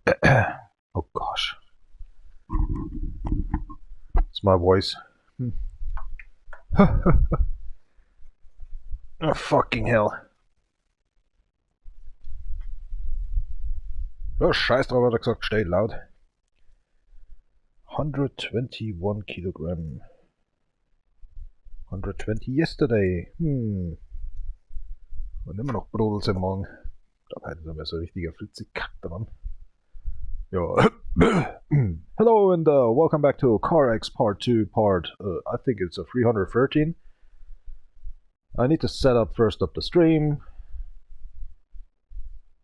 Oh gosh. It's my voice. Oh fucking hell. Oh scheiß drauf, hat er gesagt, stay laut. 121 kilogram. 120 yesterday. Und immer noch Brodels im Magen. Da hat er so richtiger Flitzekack dran. Ja. Hello and welcome back to CarX Part 2 I think it's a 313. I need to set up first up the stream.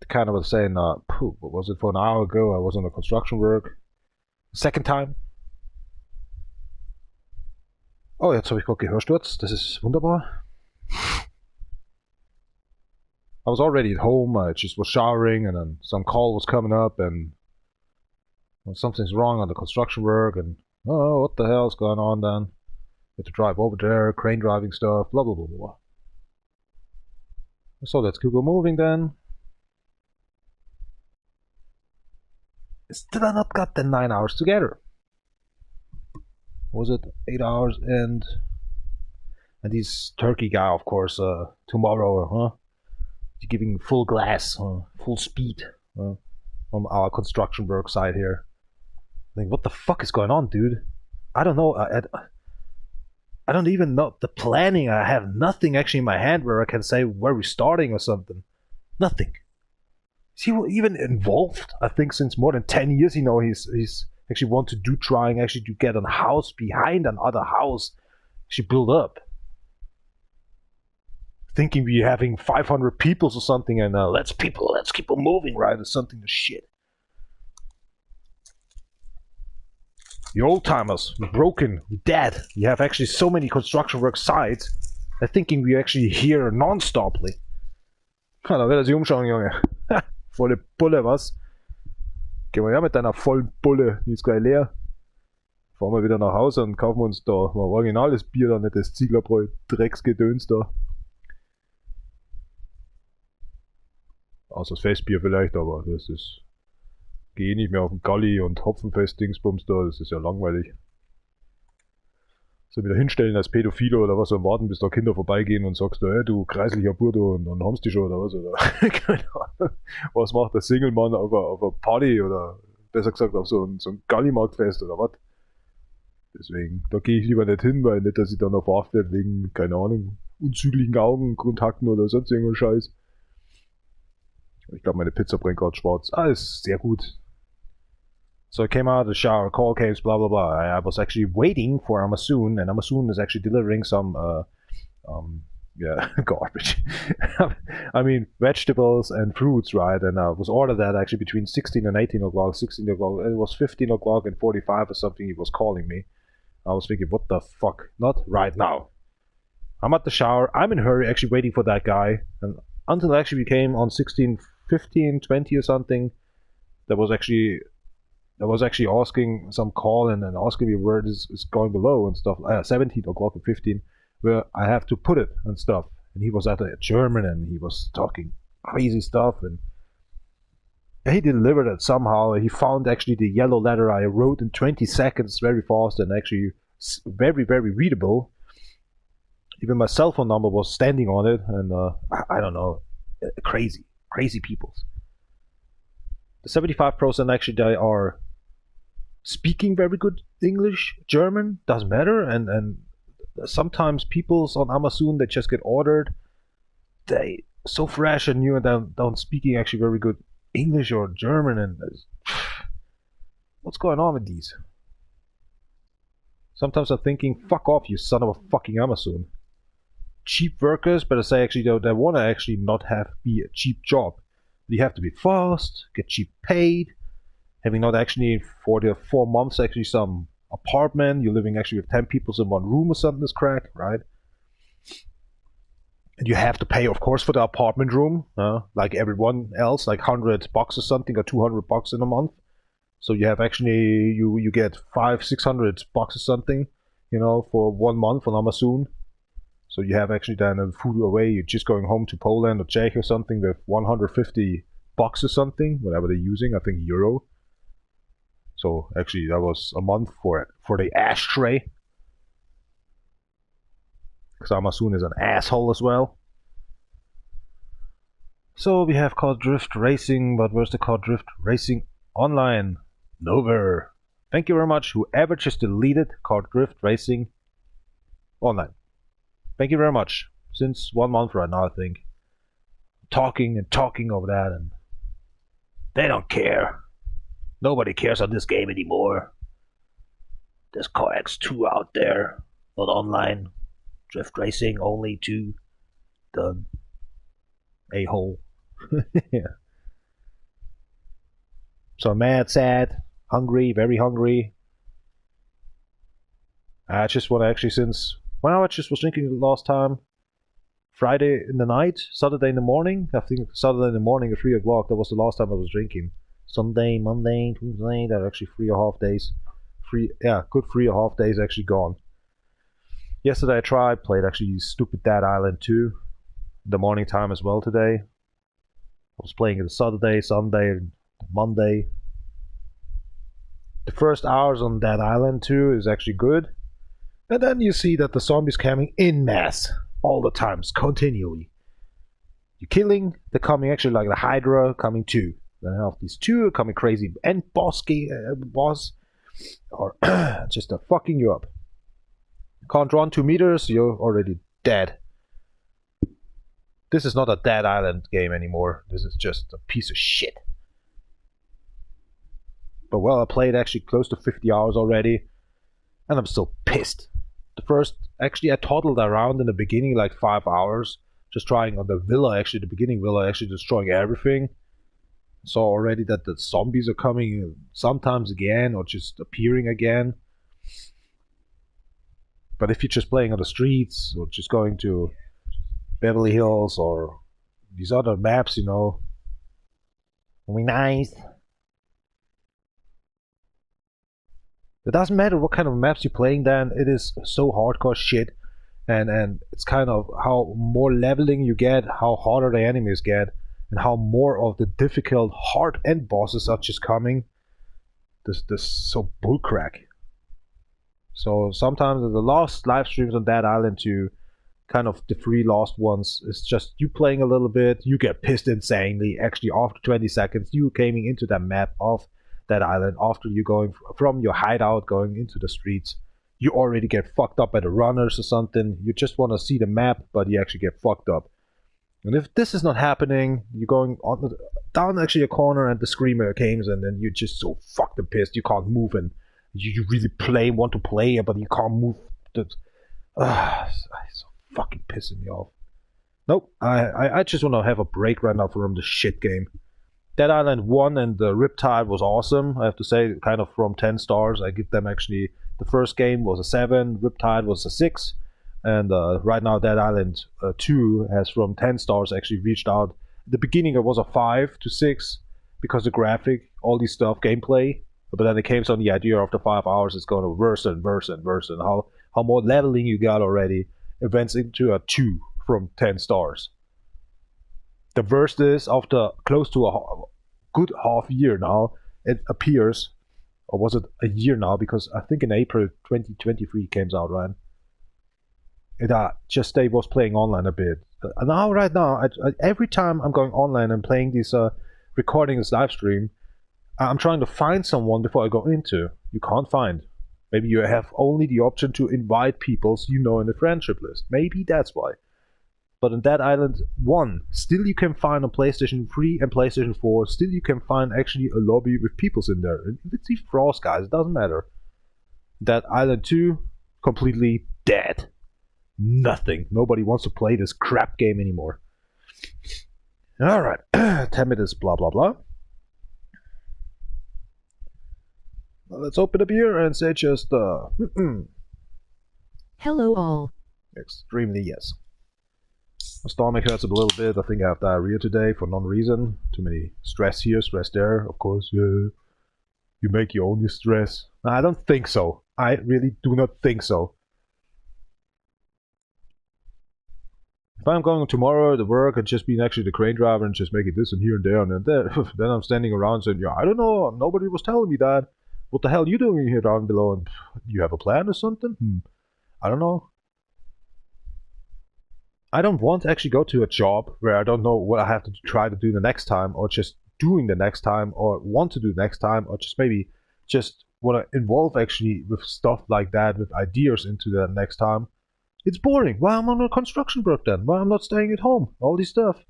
Kind of was saying, what was it, for an hour ago I was on the construction work. Second time. Oh, jetzt habe ich gerade Gehörsturz. Das ist wunderbar. I was already at home. I just was showering, and then some call was coming up, and something's wrong on the construction work, and oh, what the hell's going on then? Had to drive over there, crane driving stuff, blah blah blah blah. So let's go moving then. Still not got the 9 hours together. Was it 8 hours and this turkey guy, of course, tomorrow, giving full glass, full speed on our construction work site here. I think, what the fuck is going on, dude? I don't know. I don't even know the planning. I have nothing actually in my hand where I can say where we're starting or something. Nothing. Is he even involved? I think since more than 10 years, he's actually want to do trying actually to get a house behind another house actually build up. Thinking we're having 500 people or something, and let's keep on moving, right? Or something to shit. The old timers, we're broken, we're dead. You have actually so many construction work sites. They're thinking we're actually here non-stoply. Da wird er sich umschauen, Junge. Volle Bulle, was? Gehen wir ja mit deiner vollen Bulle, die ist gleich leer. Fahren wir wieder nach Hause und kaufen uns da mal originales Bier, da nicht das Zieglerbräu, Drecksgedöns da. Außer das Festbier vielleicht, aber das ist... Geh nicht mehr auf den Galli und Hopfenfest-Dingsbums da, das ist ja langweilig. So wieder hinstellen als Pädophile oder was, und warten bis da Kinder vorbeigehen und sagst du, hey, du kreislicher Burdo, und dann haben's die schon oder was, oder keine Ahnung. Was macht der Single-Mann auf einer Party oder besser gesagt auf so ein Galli-Marktfest oder was? Deswegen, da gehe ich lieber nicht hin, weil nicht, dass ich dann noch verhaftet wegen, keine Ahnung, unzüglichen Augenkontakten oder sonst irgendwas Scheiß. Ich glaube, meine Pizza brennt gerade schwarz. Ist sehr gut. So I came out of the shower, call came, blah blah blah. I was actually waiting for Amazon, and Amazon is actually delivering some garbage. I mean vegetables and fruits, right? And I was ordered that actually between 16 and 18 o'clock, 16 o'clock, it was 15 o'clock and 45 or something. He was calling me. I was thinking, what the fuck? Not right now. I'm at the shower. I'm in a hurry, actually waiting for that guy, and until actually we came on 16, 15, 20 or something. There was actually asking some call and then asking me where it is going below and stuff. 17 o'clock and 15, where I have to put it and stuff. And he was at a German and he was talking crazy stuff, and he delivered it somehow. He found actually the yellow letter I wrote in 20 seconds, very fast, and actually very, very readable. Even my cell phone number was standing on it, and I don't know, crazy people. The 75% actually, they are speaking very good English, German, doesn't matter, and sometimes people on Amazon, they just get ordered, they so fresh and new, and they don't speaking actually very good English or German, and what's going on with these? Sometimes I'm thinking, fuck off, you son of a fucking Amazon. Cheap workers, but I say actually they want to actually not be a cheap job. You have to be fast, get cheap paid, having not actually for the 4 months actually some apartment, you're living actually with 10 people in one room or something is crack, right? And you have to pay, of course, for the apartment room, like everyone else, like $100 or something, or $200 in a month. So you have actually, you get $500-600 or something, for 1 month on Amazon. So you have actually then food away, you're just going home to Poland or Czech or something with $150 or something, whatever they're using, I think euro. So actually that was a month for the ashtray. Because Amazon is an asshole as well. So we have Car Drift Racing, but where's the Car Drift Racing online? Nowhere. Thank you very much, whoever just deleted Car Drift Racing online. Thank you very much. Since 1 month right now, I think. Talking and talking over that, and they don't care. Nobody cares on this game anymore. There's CarX 2 out there, not online. Drift Racing only 2. Done. A-hole. Yeah. So mad, sad, hungry, very hungry. I just want to actually, since when I just was drinking the last time, Friday in the night, Saturday in the morning. I think Saturday in the morning at 3 o'clock. That was the last time I was drinking. Sunday, Monday, Tuesday. That are actually 3.5 days. Good 3.5 days actually gone. Yesterday I tried, played actually stupid Dead Island 2. The morning time as well today. I was playing it Saturday, Sunday, and Monday. The first hours on Dead Island 2 is actually good. And then you see that the zombies coming in mass. All the times, continually. You're killing, they're coming actually like the Hydra coming too. Then I have these 2 coming crazy and boss or just fucking you up. Can't run 2 meters, you're already dead. This is not a Dead Island game anymore. This is just a piece of shit. But well, I played actually close to 50 hours already, and I'm still pissed. The first, actually I toddled around in the beginning like 5 hours, just trying on the villa, actually the beginning villa, actually destroying everything. Saw already that the zombies are coming sometimes again, or just appearing again. But if you're just playing on the streets, or just going to Beverly Hills, or these other maps, you know, it'll be nice. It doesn't matter what kind of maps you're playing then, it is so hardcore shit. And it's kind of how more leveling you get, how harder the enemies get, and how more of the difficult hard end bosses are just coming. This so bullcrack. So sometimes the last live streams on Dead Island 2, kind of the 3 last ones, is just you playing a little bit, you get pissed insanely. Actually after 20 seconds you coming into that map of that island, after you going from your hideout going into the streets, you already get fucked up by the runners or something. You just want to see the map, but you actually get fucked up. And if this is not happening, you're going on down actually a corner and the screamer comes, and then you're just so fucked and pissed you can't move, and you really want to play it, but you can't move. It's so fucking pissing me off. Nope, I just want to have a break right now from the shit game. Dead Island 1 and the Riptide was awesome, I have to say, kind of from 10 stars. I give them actually, the first game was a 7, Riptide was a 6, and right now Dead Island 2 has from 10 stars actually reached out. At the beginning it was a 5 to 6, because the graphic, all this stuff, gameplay, but then it came on the idea after 5 hours it's going to worse and worse and worse, and how more leveling you got already, it went into a 2 from 10 stars. The worst is, after close to a good half year now, it appears, or was it a year now, because I think in April 2023 came out, right? It just they was playing online a bit. And now, right now, every time I'm going online and playing this, recording this live stream, I'm trying to find someone before I go into. You can't find. Maybe you have only the option to invite people you know in the friendship list. Maybe that's why. But in Dead Island 1, still you can find on PlayStation 3 and PlayStation 4, still you can find actually a lobby with peoples in there. And it's even frost, guys, it doesn't matter. Dead Island 2, completely dead. Nothing. Nobody wants to play this crap game anymore. Alright, 10 minutes, blah blah blah. Well, let's open up here and say just, Hello all. Extremely yes. My stomach hurts a little bit. I think I have diarrhea today for no reason. Too many stress here, stress there. Of course, you make your own stress. I don't think so. I really do not think so. If I'm going tomorrow to work and just being actually the crane driver and just making this and here and there and then I'm standing around saying, yeah, I don't know, nobody was telling me that. what the hell are you doing here down below? And you have a plan or something? I don't know. I don't want to actually go to a job where I don't know what I have to try to do the next time, or just doing the next time, or want to do next time, or just maybe just want to involve actually with stuff like that, with ideas into the next time. It's boring. Why am I on a construction work then? Why am I not staying at home? All this stuff.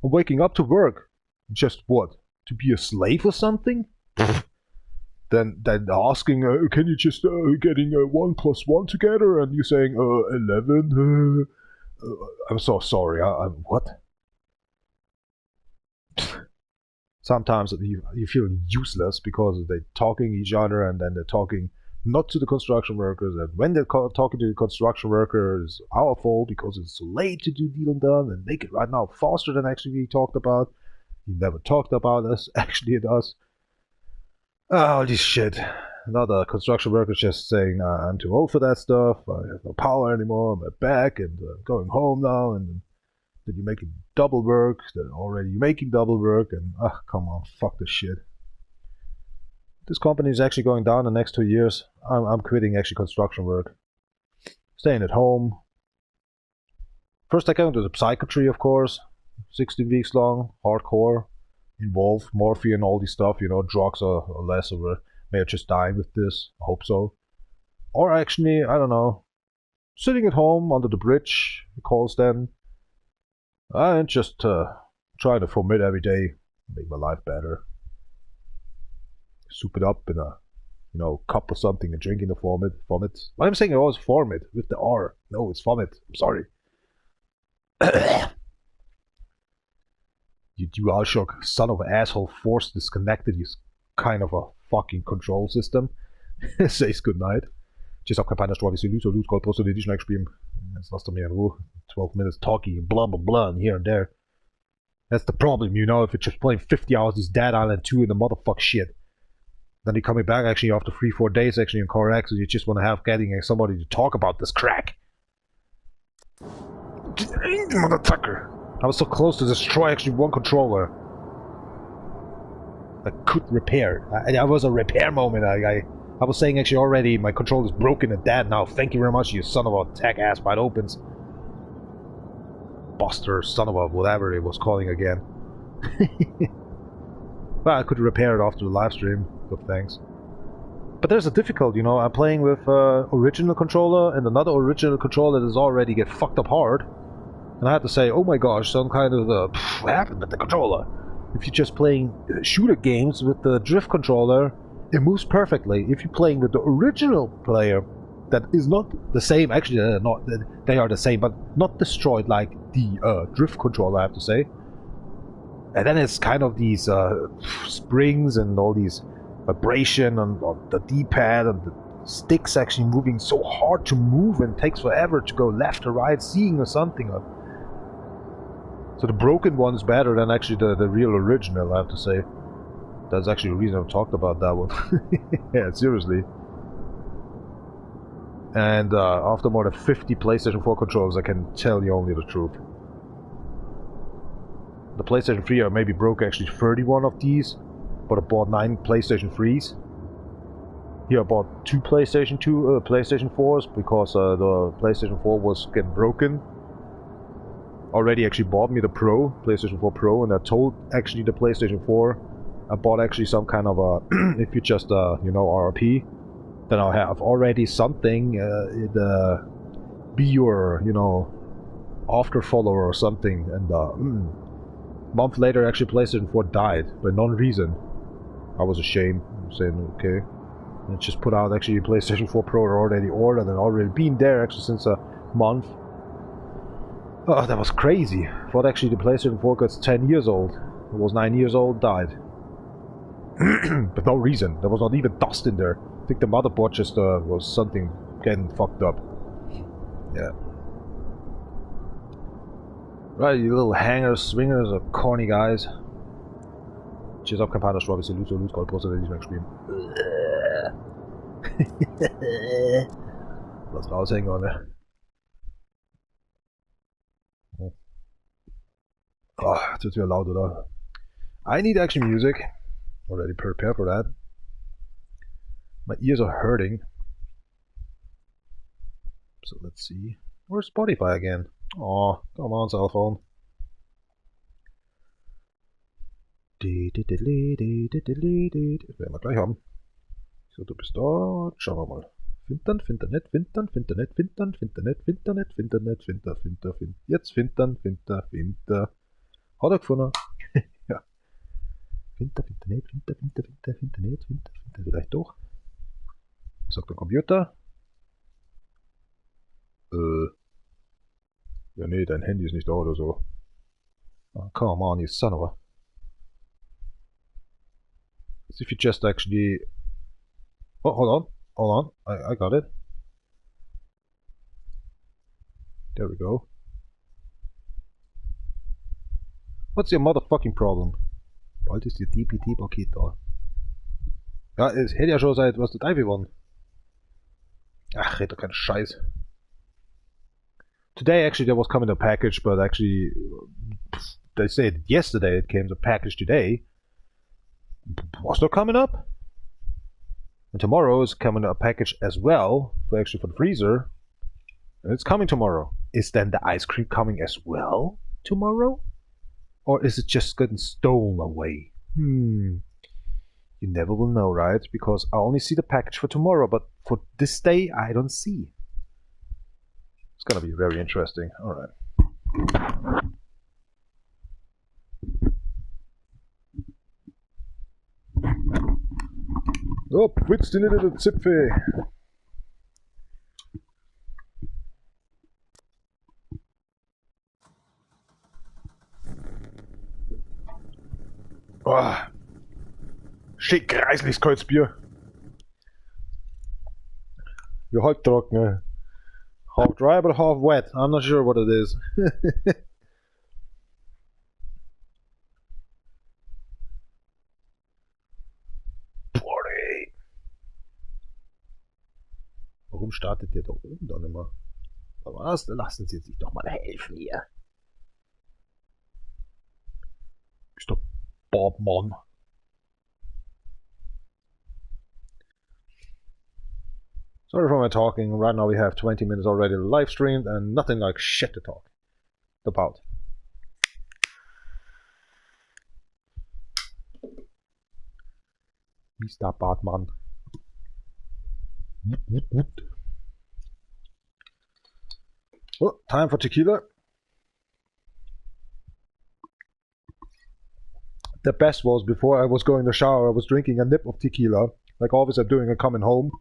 I'm waking up to work. Just what? To be a slave or something? then asking, can you just getting 1 + 1 together, and you saying 11? I'm so sorry. What? Sometimes you feel useless because they're talking each other, and then they're talking not to the construction workers, and when they're talking to the construction workers, it's our fault because it's so late to do deal and done and make it right now faster than actually we talked about. You never talked about us, actually it us. Oh, this shit. Another construction worker just saying, I'm too old for that stuff, I have no power anymore, I'm back, and going home now, and then you're making double work, then already you're making double work, and come on, fuck this shit. This company is actually going down the next 2 years. I'm quitting actually construction work. Staying at home. First I go into the psychiatry, of course. 16 weeks long, hardcore. Involve morphine, all this stuff, you know, drugs are less of a... May I just die with this? I hope so. Or actually, I don't know. Sitting at home under the bridge, it calls then. And just try to vomit every day. Make my life better. Soup it up in a, you know, cup or something and drinking the vomit. Why am I saying I always vomit with the R? No, it's vomit. I'm sorry. You DualShock son of an asshole, force disconnected, you kind of a fucking control system. Says goodnight. Just auf Kampagne Straw, wie sie Luther Loot Gold posted Edition Extreme. Jetzt lasst mir in Ruhe. 12 minutes talking, blah blah blah, and here and there. That's the problem, you know, if you're just playing 50 hours, these Dead Island 2 and the motherfuck shit. Then you're coming back actually after 3-4 days actually in CarX, and you just want to have getting somebody to talk about this crack. Motherfucker. I was so close to destroy actually one controller. I could repair. I was a repair moment. I was saying actually already my controller is broken and dead now. Thank you very much, you son of a tech ass, but it opens. Buster, son of a whatever it was calling again. Well, I could repair it after the live stream. Good, thanks. But there's a difficult, you know, I'm playing with original controller and another original controller that is already get fucked up hard. And I had to say, oh my gosh, some kind of what happened with the controller? If you're just playing shooter games with the drift controller, it moves perfectly. If you're playing with the original player, that is not the same. Actually, they are the same, but not destroyed like the drift controller, I have to say. And then it's kind of these springs and all these vibration on the D-pad and the sticks actually moving so hard to move and takes forever to go left or right, seeing or something. So the broken one is better than actually the real original, I have to say. That's actually the reason I've talked about that one. Yeah, seriously. And after more than 50 PlayStation 4 controllers, I can tell you only the truth. The PlayStation 3 I maybe broke actually 31 of these, but I bought 9 PlayStation 3s. Here I bought 2 PlayStation 4s because the PlayStation 4 was getting broken. Already actually bought me the Pro, PlayStation 4 Pro, and I told actually the PlayStation 4 I bought actually some kind of a, if you just, you know, R.I.P, then I'll have already something, be your, you know, after follower or something, and month later actually PlayStation 4 died, by no reason. I was ashamed, saying, okay, and just put out actually PlayStation 4 Pro already ordered and already been there actually since a month. Oh, that was crazy. Thought actually the PlayStation 4 gets 10 years old. It was 9 years old, died. But no reason. There was not even dust in there. I think the motherboard just was something getting fucked up. Yeah. Right, you little hangers, swingers, or corny guys. Cheers up, Campana Straw, hvis I loser loot gold, posted Edition Extreme. Lass raushängen, oder? Oh, it's too loud, oder? I need action music. Already prepared for that. My ears are hurting. So let's see. Where's Spotify again? Oh, come on, cell phone. Das werden wir gleich haben. So, du bist dort. Schauen wir mal. Fintern, Finternet, Fintern, Finternet, Fintern, Finternet, Finternet, Finternet, Finter, Finter, Finter. Jetzt Fintern, Finter, Finter. Hat er gefunden? Ja. Finter, Finternet, Finter, Finter, Finter, Finternet, Finter, Finter. Vielleicht doch. Was sagt der Computer? Ja, nee, dein Handy ist nicht da oder so. Oh, come on, you son of a. As if you just actually. Oh, hold on. I got it. There we go. What's your motherfucking problem? Bald ist die DPT-Paket da. Ja, es hätte ja schon seit, was der Teufel wann. Ach, red doch keinen Scheiß. Today actually there was coming a package, but actually they said yesterday it came a package today. Was not coming up? And tomorrow is coming a package as well, for actually for the freezer. And it's coming tomorrow. Is then the ice cream coming as well tomorrow? Or is it just getting stolen away? You never will know, right? Because I only see the package for tomorrow, but for this day I don't see. It's gonna be very interesting. Alright. So, putzt in den Zipfel. Oh, schick kreisliches kaltes Bier. You're halb trocken. Half dry but half wet. I'm not sure what it is. Warum startet der da oben dann immer? Was? Lassen Sie sich doch mal helfen hier. Bist du Bob, Mann? Sorry for my talking. Right now we have 20 minutes already live streamed and nothing like shit to talk about. Mr. Bartmann. Oh, time for tequila. The best was before I was going to shower, I was drinking a nip of tequila, like always I'm doing and coming home.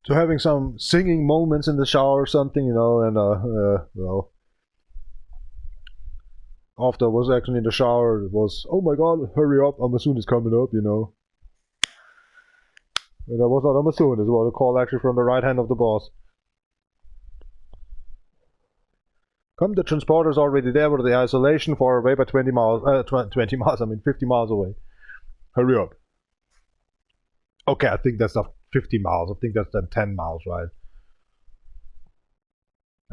So having some singing moments in the shower or something, you know, and well, after I was actually in the shower, it was, oh my god, hurry up, Amazoon is coming up, you know. And that was not Amazoon, it was a call actually from the right hand of the boss. Come, the transporter's already there with the isolation far away by 20 miles, 20 miles, I mean 50 miles away. Hurry up. Okay, I think that's not 50 miles, I think that's then 10 miles, right?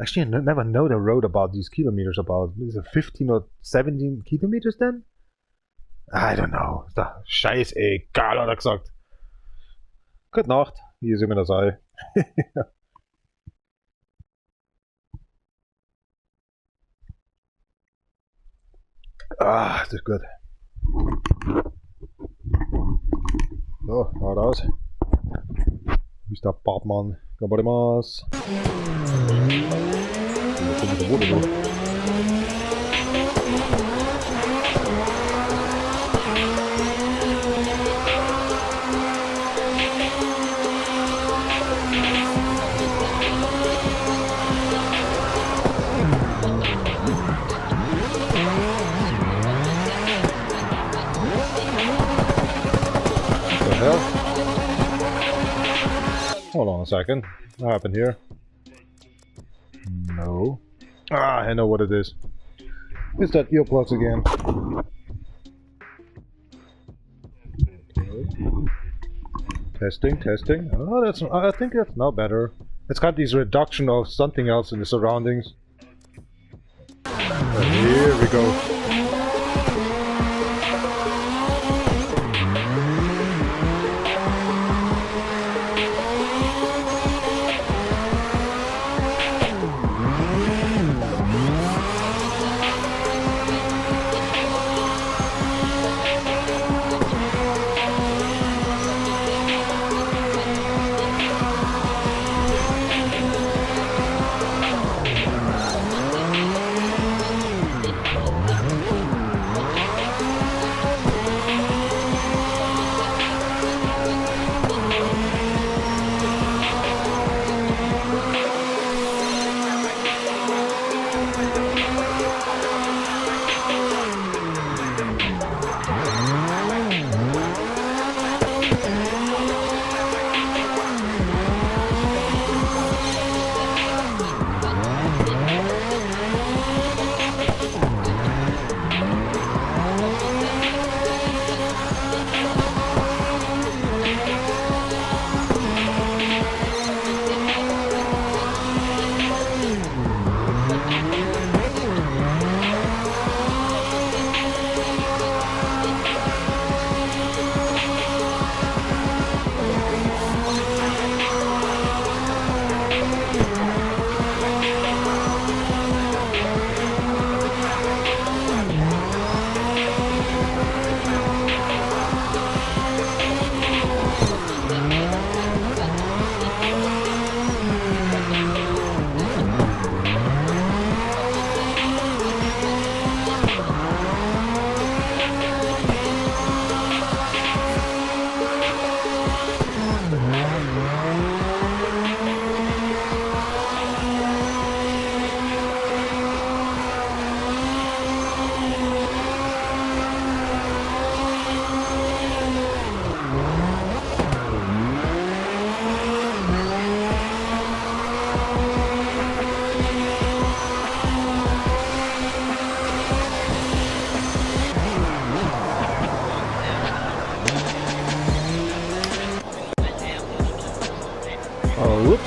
Actually, I never know the road about these kilometers about. Is it 15 or 17 kilometers then? I don't know. Scheißegal, hat er gesagt. Gute Nacht, wie es immer da sei. Ah, das ist gut. So, hau raus. Mr. Bartmann, gabarimasu. Hold on a second. What happened here? No. Ah, I know what it is. It's that earplugs again. Okay. Testing, testing. Oh, that's. I think that's now better. It's got this reduction of something else in the surroundings. Here we go.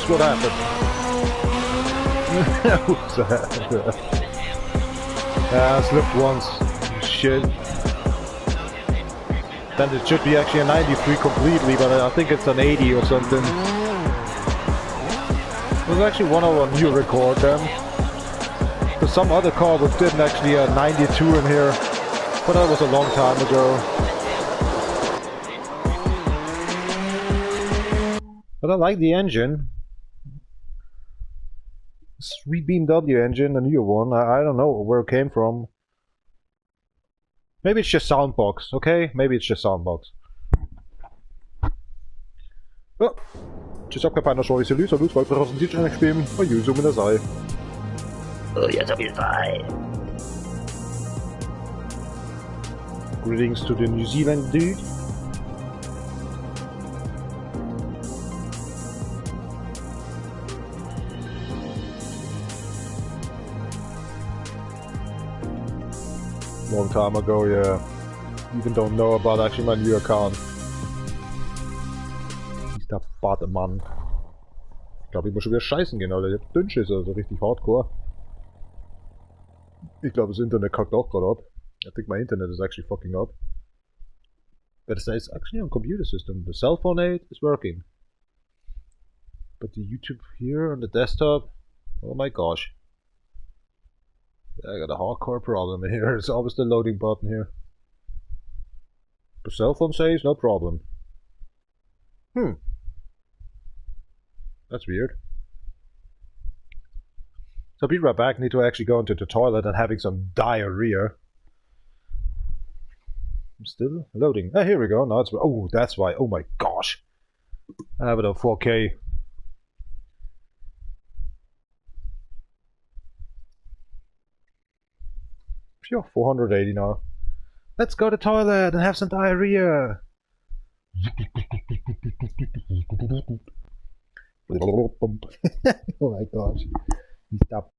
Oops, what happened? Oops, what happened? I slipped once. Shit. Then it should be actually a 93 completely, but I think it's an 80 or something. It was actually one of our new record then. There's some other car which didn't actually a 92 in here, but that was a long time ago. But I like the engine. 3 BMW engine, a new one. I don't know where it came from. Maybe it's just soundbox, okay? Maybe it's just soundbox. Ja. Ci sono capace suoi se lui salut, weil wir DJ Acc spielen. Oh, you zoom in der Sei. Oh, jetzt auf jeden Fall. Greetings to the New Zealand dude. Long time ago, yeah. Even don't know about actually my new account. Ist der Bademann. Ich glaube, ich muss schon wieder scheißen gehen, Alter. Ich hab Dünnschiss, also richtig hardcore. Ich glaube, das Internet kackt auch gerade ab. I think my internet is actually fucking up. But it's actually on computer system. The cell phone aid is working. But the YouTube here on the desktop, oh my gosh. I got a hardcore problem here. It's always the loading button here. The cell phone says no problem. That's weird. So I'll be right back. Need to actually go into the toilet and having some diarrhea. I'm still loading. Oh, here we go. Now it's... Oh, that's why. Oh my gosh. I have it on 4K. Phew, 480 now. Let's go to the toilet and have some diarrhea. Oh my gosh. Stop.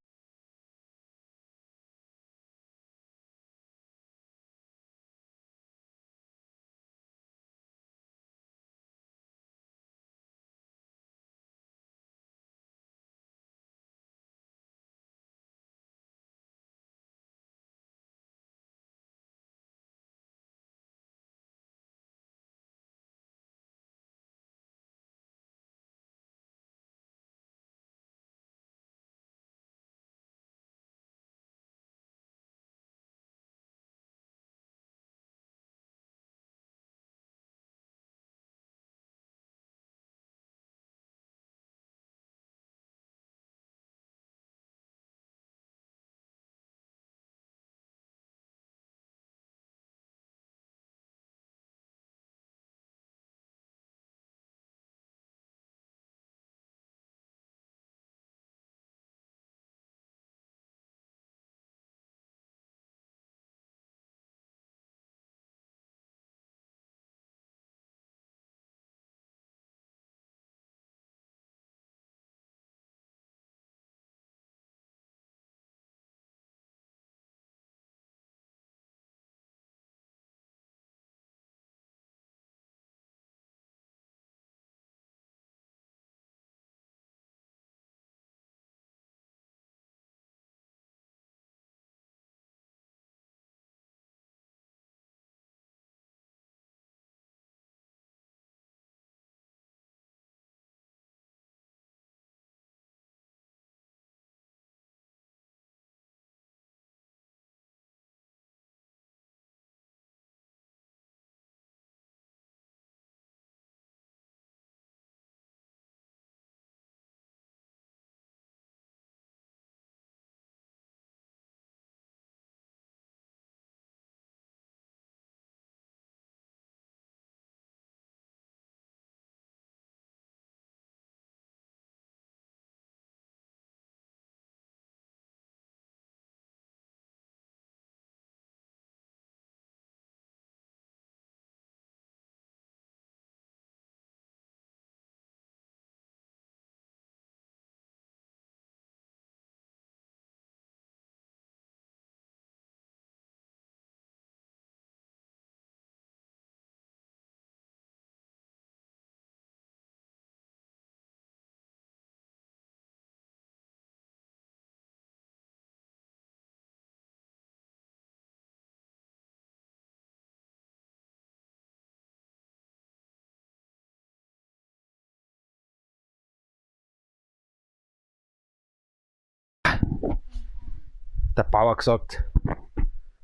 Der Bauer gesagt.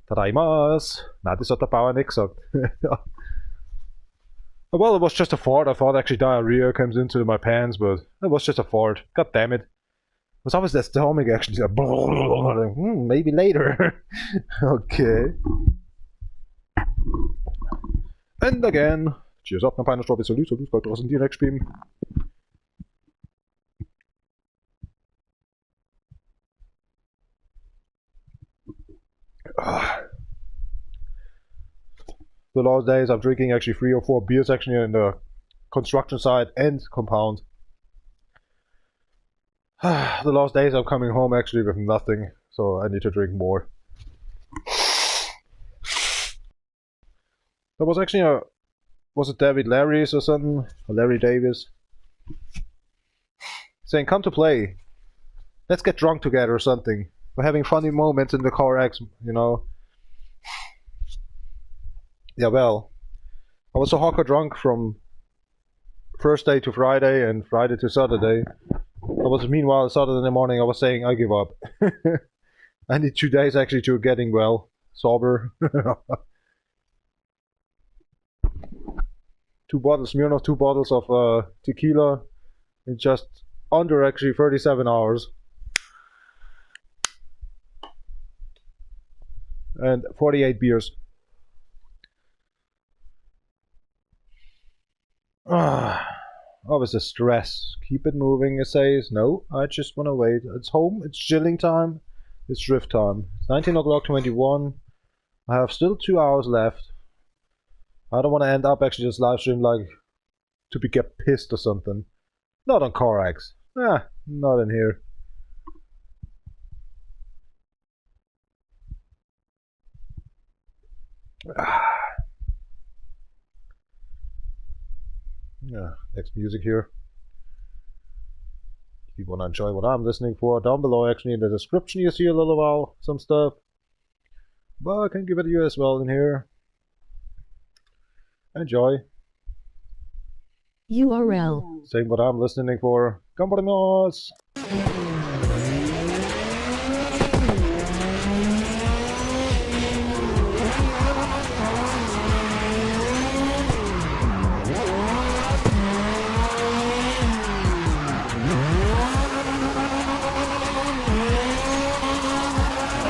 Tadaimasu. Nah, das hat der Bauer nicht gesagt. Well, it was just a fart. I thought actually diarrhea comes into my pants, but it was just a fart. God damn it. It was always that stomach actually. Maybe later. Okay. And again. Cheers up, my final strawberry salute. Salut, bald draußen direkt spielen. The last days I'm drinking actually 3 or 4 beers actually in the construction site and compound. The last days I'm coming home actually with nothing, so I need to drink more. There was actually a... Was it David Larry's or something? Or Larry Davis? Saying, come to play. Let's get drunk together or something. We're having funny moments in the CarX, you know. Yeah, well, I was so hardcore drunk from Thursday to Friday and Friday to Saturday. I was, meanwhile, Saturday morning I was saying, I give up. I need 2 days actually to getting well, sober. 2 bottles, Smirnoff, 2 bottles of tequila in just under actually 37 hours. And 48 beers. Always the stress. Keep it moving, it says. No, I just wanna wait. It's home, it's chilling time, it's drift time. It's 19 o'clock 21. I have still 2 hours left. I don't want to end up actually this live stream like to get pissed or something. Not on CarX. Not in here. Yeah, next music here. If you want to enjoy what I'm listening for, down below actually in the description you see a little while some stuff. But I can give it to you as well in here. Enjoy. URL. Saying what I'm listening for. Ganbarimasu!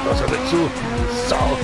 Das hört euch zu. Sau.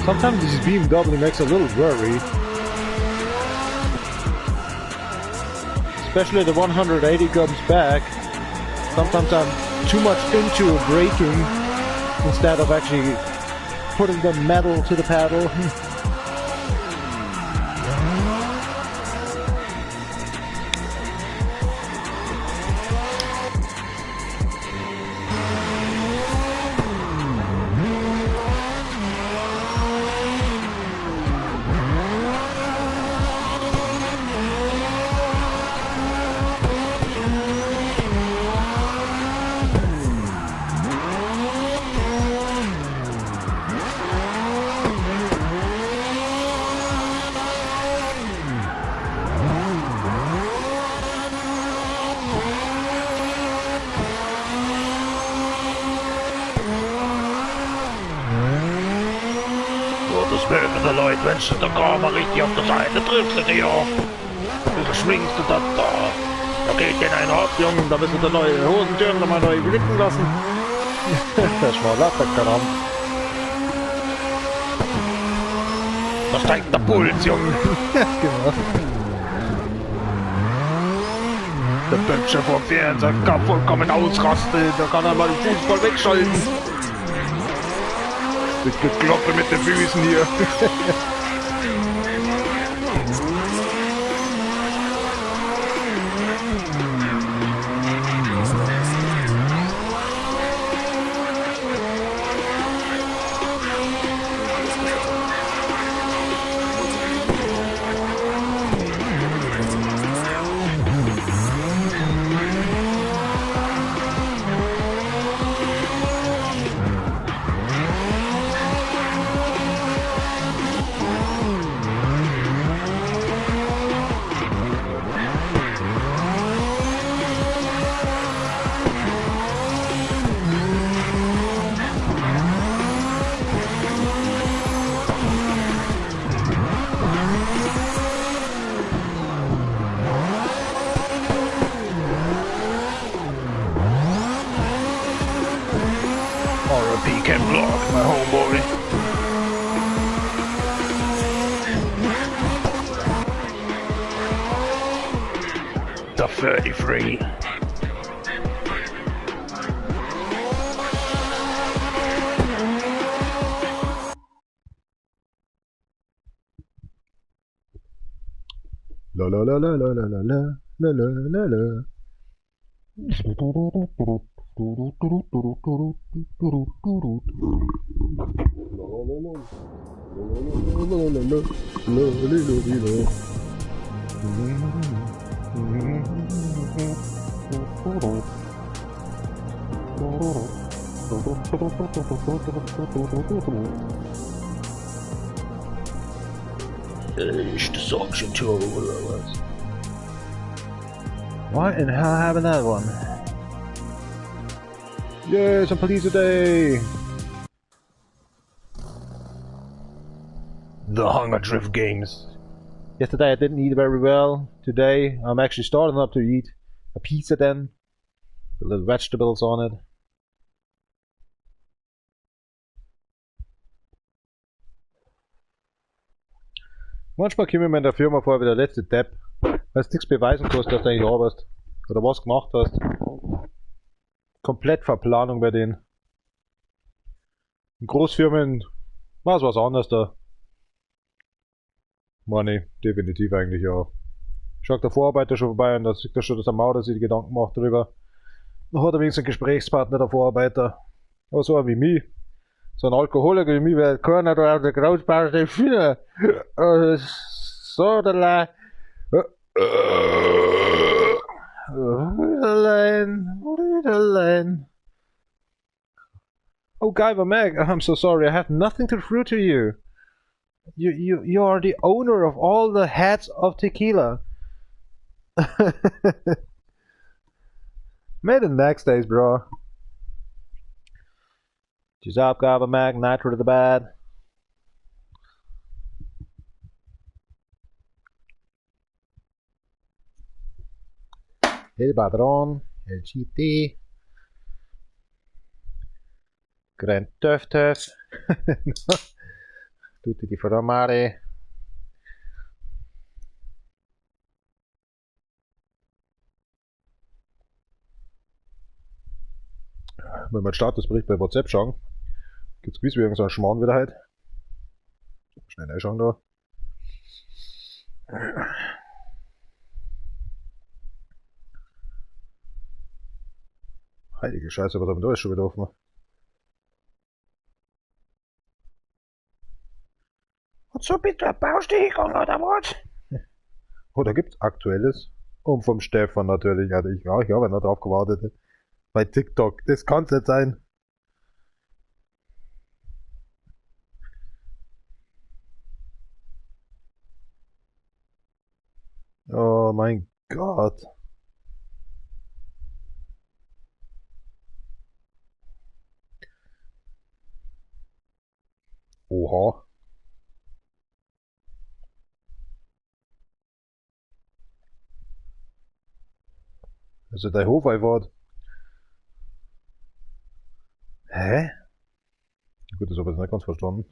Sometimes this BMW makes a little worry. Especially the 180 comes back. Sometimes I'm too much into braking instead of actually putting the metal to the pedal. Mögen de Leute, wenn du den Kamera richtig auf der Seite triffst, du dich auch. Wieso schwingst du das da? Da geht den einer ab, Junge, da müssen die neue Hosentüren nochmal neu blicken lassen. Das ist mal Lappekaram. Da steigt der Puls, Junge. Ja, genau. Der Böttcher vom Fernseher kann vollkommen ausrasten, da kann er mal den Fußball wegschalten. Ich gekloppe mit den Füßen hier. R.I.P. can block, my homeboy. The 33. La la la la la la la la la la la. Ist das Auction Tour oder was? What in hell happened to that one? Yay, some police today! The Hunger Drift Games. Yesterday I didn't eat very well. Today I'm actually starting up to eat a pizza then. With little vegetables on it. Manchmal komme ich mir in der Firma vor wie der letzte Depp. Weil es nichts beweisen kannst, dass du eigentlich arbeitest. Oder was gemacht hast. Komplett Verplanung bei denen. In Großfirmen war es was anderes da. Money, definitiv eigentlich ja. Schaut der Vorarbeiter schon vorbei und da sieht er schon, dass der Mauer sich die Gedanken macht drüber. Dann hat er wenigstens einen Gesprächspartner, der Vorarbeiter. Aber so wie mich. So ein Alkoholiker wie mich, weil keiner da auf der Großbaustelle findet. So der Rüdelein. Oh, Guyver Mag, I'm so sorry, I have nothing to throw to you. You are the owner of all the heads of tequila. Made it next days, bro. She's up, Guyver Mag, nitro to the bad. El Padrón, el GT, Grand Töff Töff, tutti di formare. Wenn wir den Statusbericht bei WhatsApp schauen, Gibt's gewiss wie irgend so ein Schmarrn wieder heute? Schnell reinschauen da. Heilige Scheiße, was haben wir da jetzt schon wieder offen? Und so bitte, Baustichung oder was? Oh, da gibt's Aktuelles. Und vom Stefan natürlich. Also ich habe noch drauf gewartet. Bei TikTok. Das kann's nicht sein. Oh mein Gott. Oha. Also der Hofeinfahrt. Hä? Gut, das habe ich jetzt nicht ganz verstanden.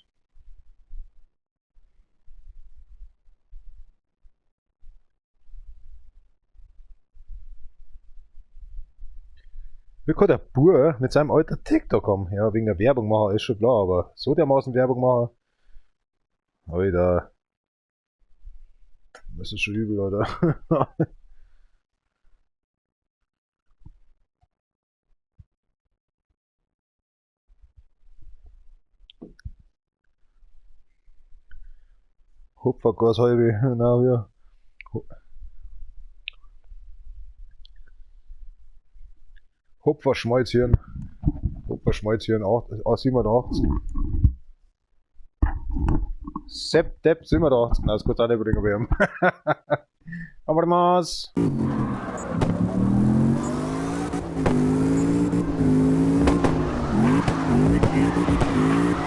Wie kann der Bub mit seinem alten TikTok haben? Ja, wegen der Werbung machen, ist schon klar, aber so dermaßen Werbung machen. Alter. Das ist schon übel, oder? Hupfergas halbe, genau, ja. Hupferschmalzhirn. Hupferschmalzhirn 87. Sepp Depp 87. Na, das kann auch nicht bringen werden. Aber Maß.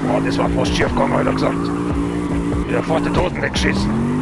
Boah, das war fast schief gegangen, hat er gesagt. Der hat den Toten weggeschissen.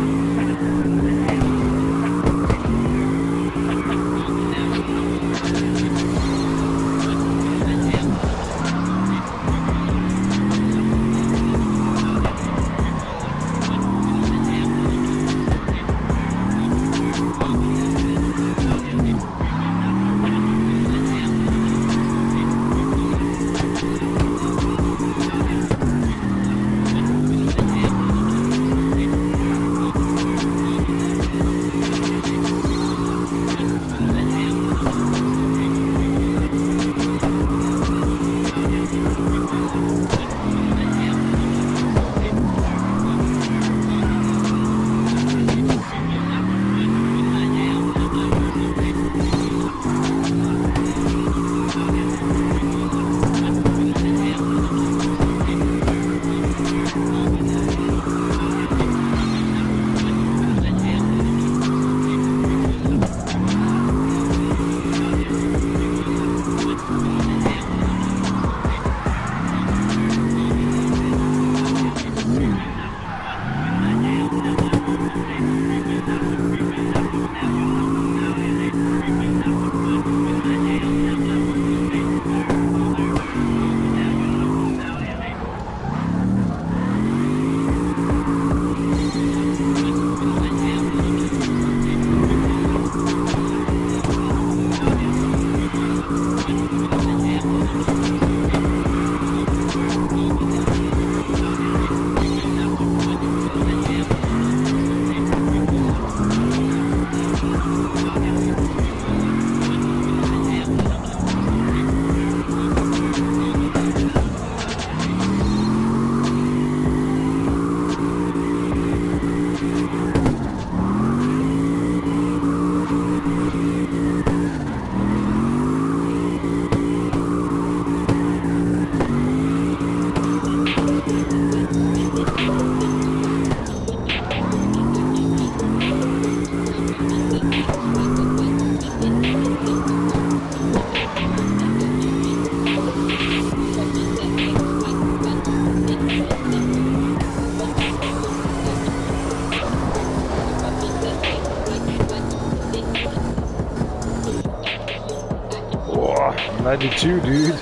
Boah, 92, dude.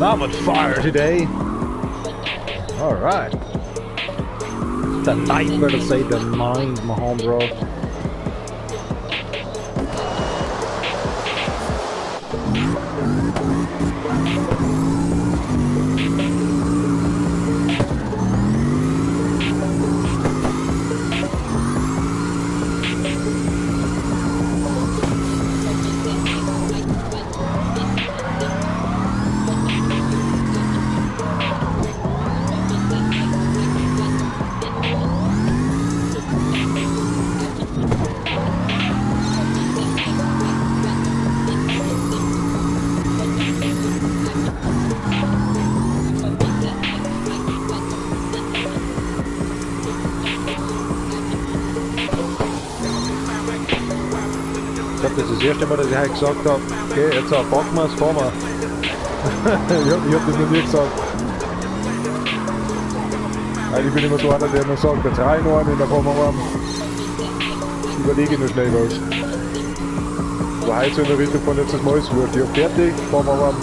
I'm on fire today. Alright. The nightmare to say the mind, my home, bro. Ich glaube, das ist das erste Mal, dass ich halt gesagt habe, okay, jetzt packen wir es, fahren wir. ich hab das noch nie gesagt. Eigentlich bin ich immer so einer, der immer sagt, jetzt rein und dann fahren wir heim. Überlege ich noch schnell was. Aber heute so in der Richtung von jetzt das Mäuswurst. Ich hab fertig, fahren wir heim.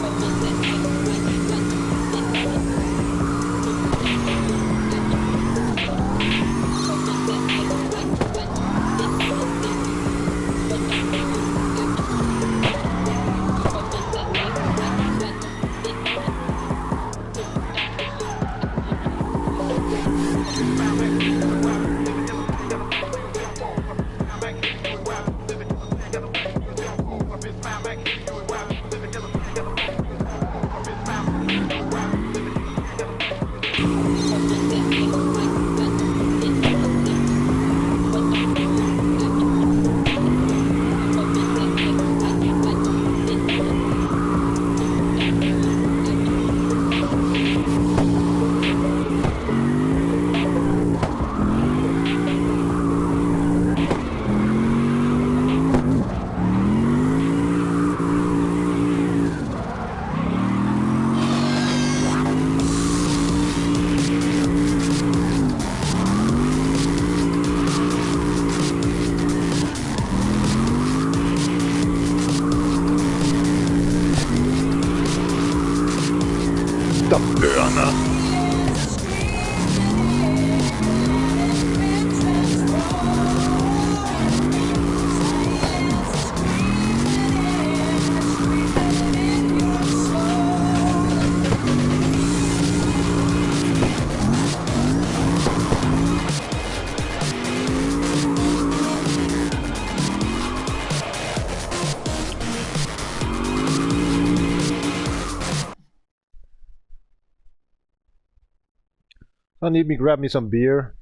I need me grab me some beer.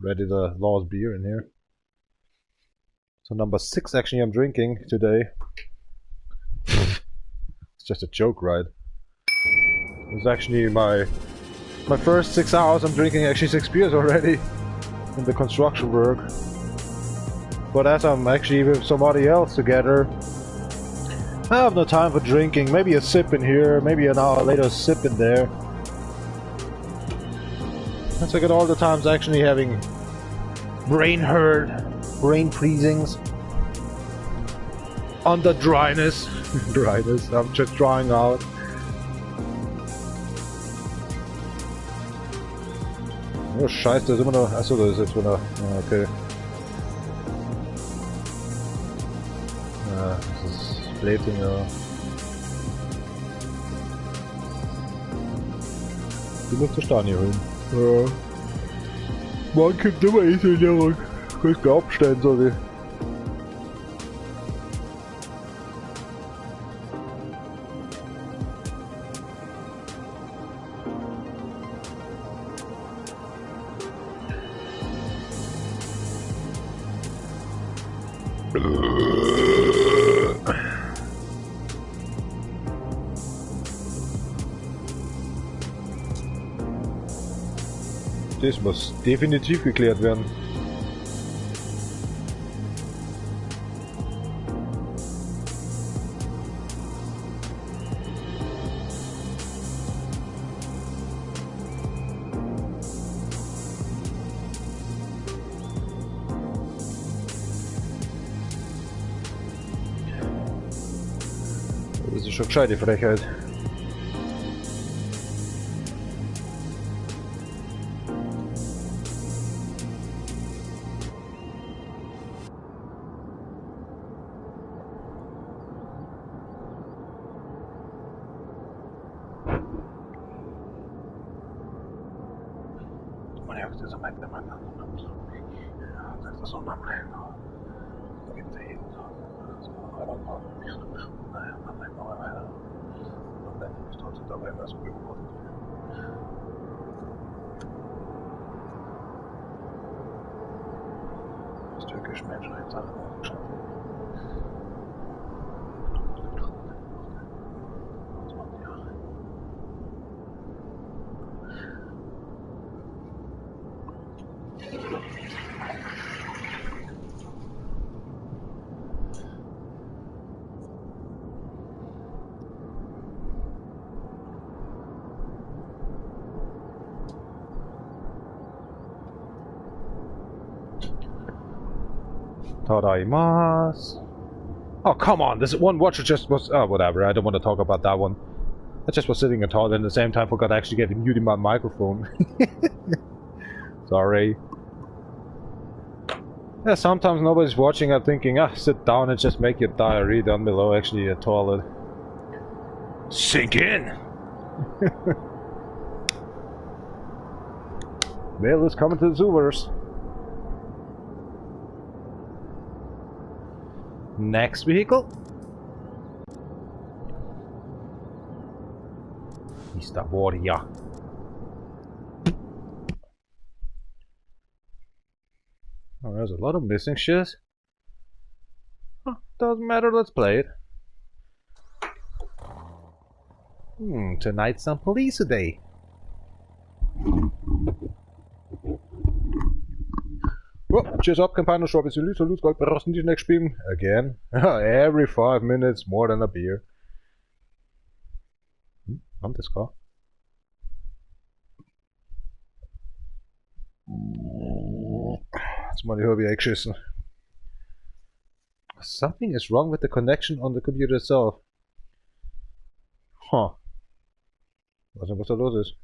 Ready the last beer in here. So number 6 actually I'm drinking today. It's just a joke, right? It's actually my first 6 hours I'm drinking actually 6 beers already in the construction work. But as I'm actually with somebody else together, I have no time for drinking. Maybe a sip in here, maybe an hour later a sip in there. Let's look at all the times actually having brain hurt, brain freezings, under dryness. Dryness, I'm just drying out. Oh scheiße, da ist immer noch. Achso, da ist jetzt wieder. Okay. Ja, das ist Plating, ja. Du musst den Stein hier holen. Ja. Man kommt immer in so eine kannst du abstellen, so wie. Das muss definitiv geklärt werden. Das ist schon gescheite Frechheit. Tadaimasu. Oh, come on, this one watcher just was... Oh, whatever, I don't want to talk about that one. I just was sitting and talking, and at the same time forgot to actually get muting my microphone. Sorry. Yeah, sometimes nobody's watching, I'm thinking, sit down and just make your diarrhea down below, actually, a toilet. Sink in! Mail is coming to the sewers. Next vehicle. Mr. Warrior. Oh, there's a lot of missing shit. Huh, doesn't matter, let's play it. Tonight's some police day. Oh, cheers up, Campano Shop is Salute, Gold, Barrosten, next stream. Again. Every 5 minutes, more than a beer. On this car. Jetzt mal die Hobby geschissen. Something is wrong with the connection on the computer itself. Huh. Was da los ist.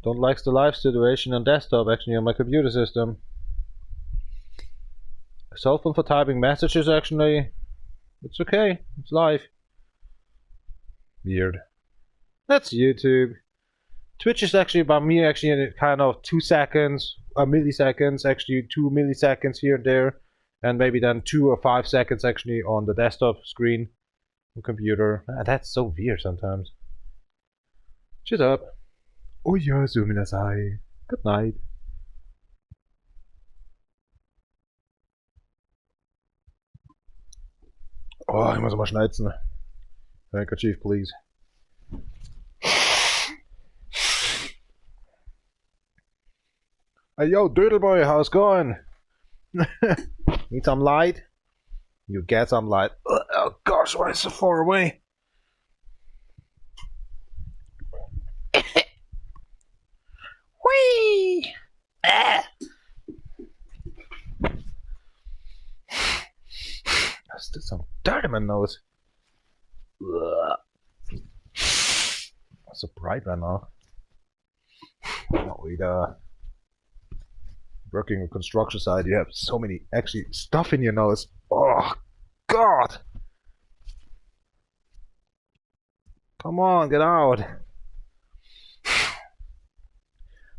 Don't like the live situation on desktop actually on my computer system. Cell phone for typing messages actually. It's okay. It's live. Weird. That's YouTube. Twitch is actually about me actually in kind of 2 seconds, milliseconds, actually 2 milliseconds here and there, and maybe then 2 or 5 seconds actually on the desktop screen on computer. That's so weird sometimes. Shut up. Oh yeah, suminasai. Good night. Oh, ich muss mal schneuzen. Handkerchief, please. Hey, yo, Doodle Boy, how's it going? Need some light? You get some light. Oh gosh, why is it so far away? Whee! Ah! I still some dirt in my nose. That's so bright right now. Oh, wait, working on construction site, you have so many actually stuff in your nose. Oh God! Come on, get out.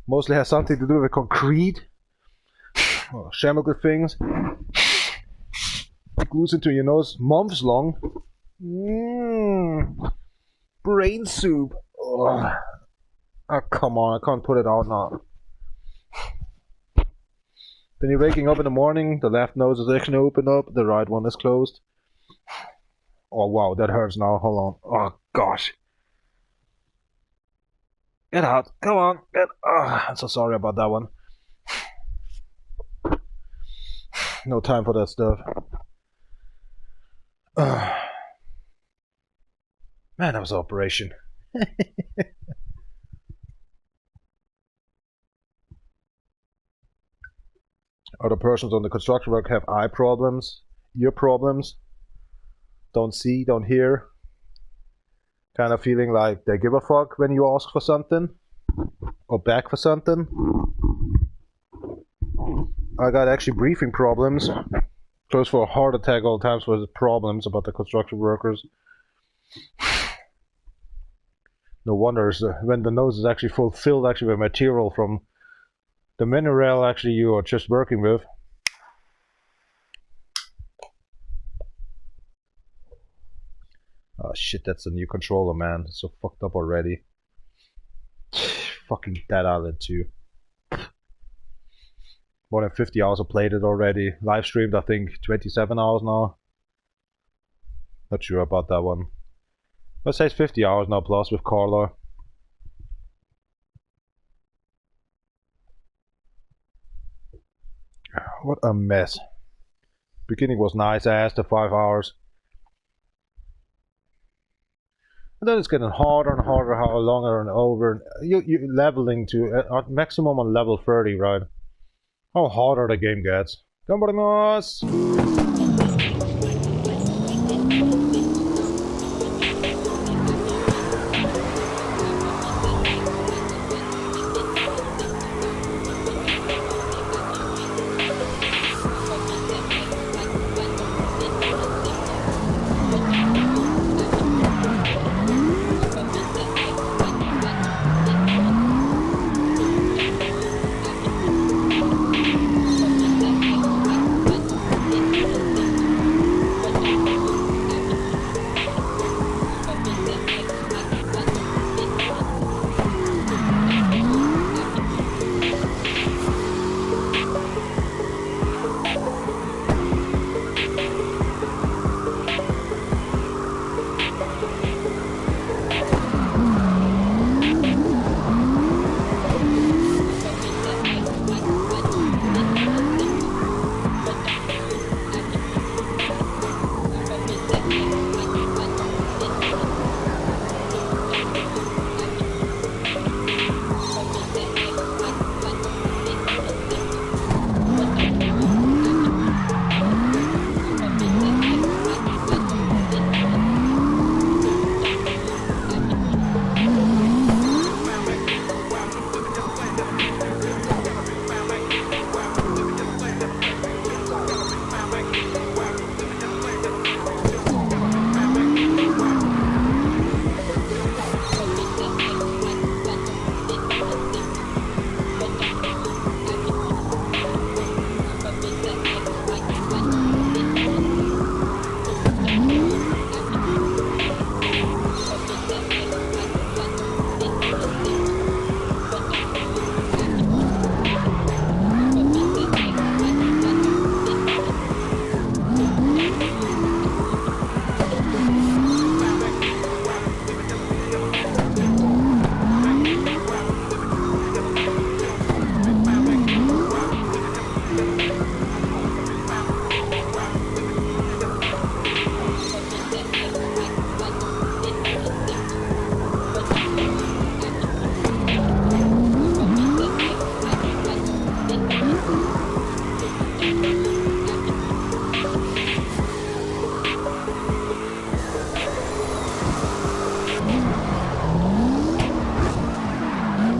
Mostly has something to do with concrete. Oh, chemical things. It glues into your nose months long. Brain soup. Oh, come on, I can't put it out now. Then you're waking up in the morning, the left nose is actually open up, the right one is closed. Oh wow, that hurts now, hold on. Oh gosh. Get out, come on, get. I'm so sorry about that one. No time for that stuff. Man, that was an operation. Other persons on the construction work have eye problems, ear problems, don't see, don't hear. Kind of feeling like they give a fuck when you ask for something or beg for something. I got actually breathing problems. Close for a heart attack all the times for the problems about the construction workers. No wonder when the nose is actually fulfilled actually with material from the mineral actually you are just working with. Oh shit, that's a new controller, man. It's so fucked up already. Fucking Dead Island 2. More than 50 hours I played it already. Live streamed I think 27 hours now. Not sure about that one. Let's say it's 50 hours now plus with Carla. What a mess. Beginning was nice, I asked the 5 hours. And then it's getting harder and harder, how longer and over. You're leveling to maximum on level 30, right? How harder the game gets. Gambarimos!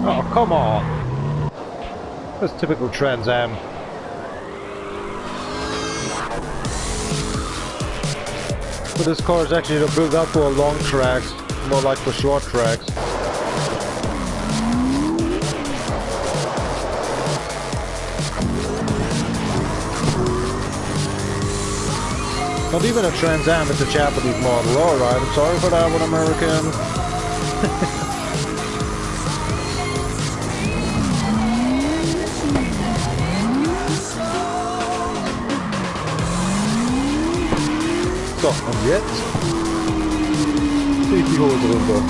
Oh, come on! That's typical Trans Am. But this car is actually built out for long tracks, more like for short tracks. Not even a Trans Am, it's a Japanese model. Alright, I'm sorry for that one, American. So, und jetzt ziehe ich die Hose runter.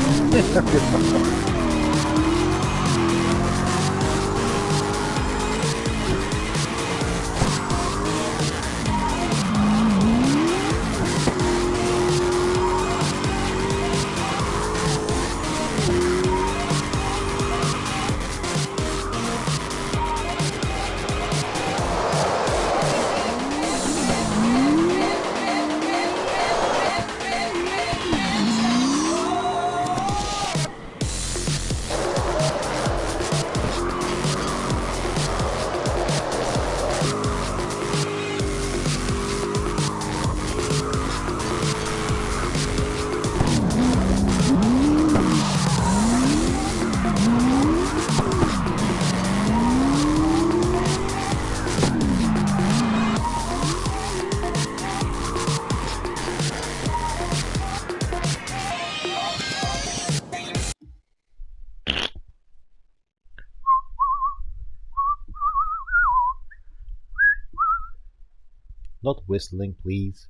Not whistling, please.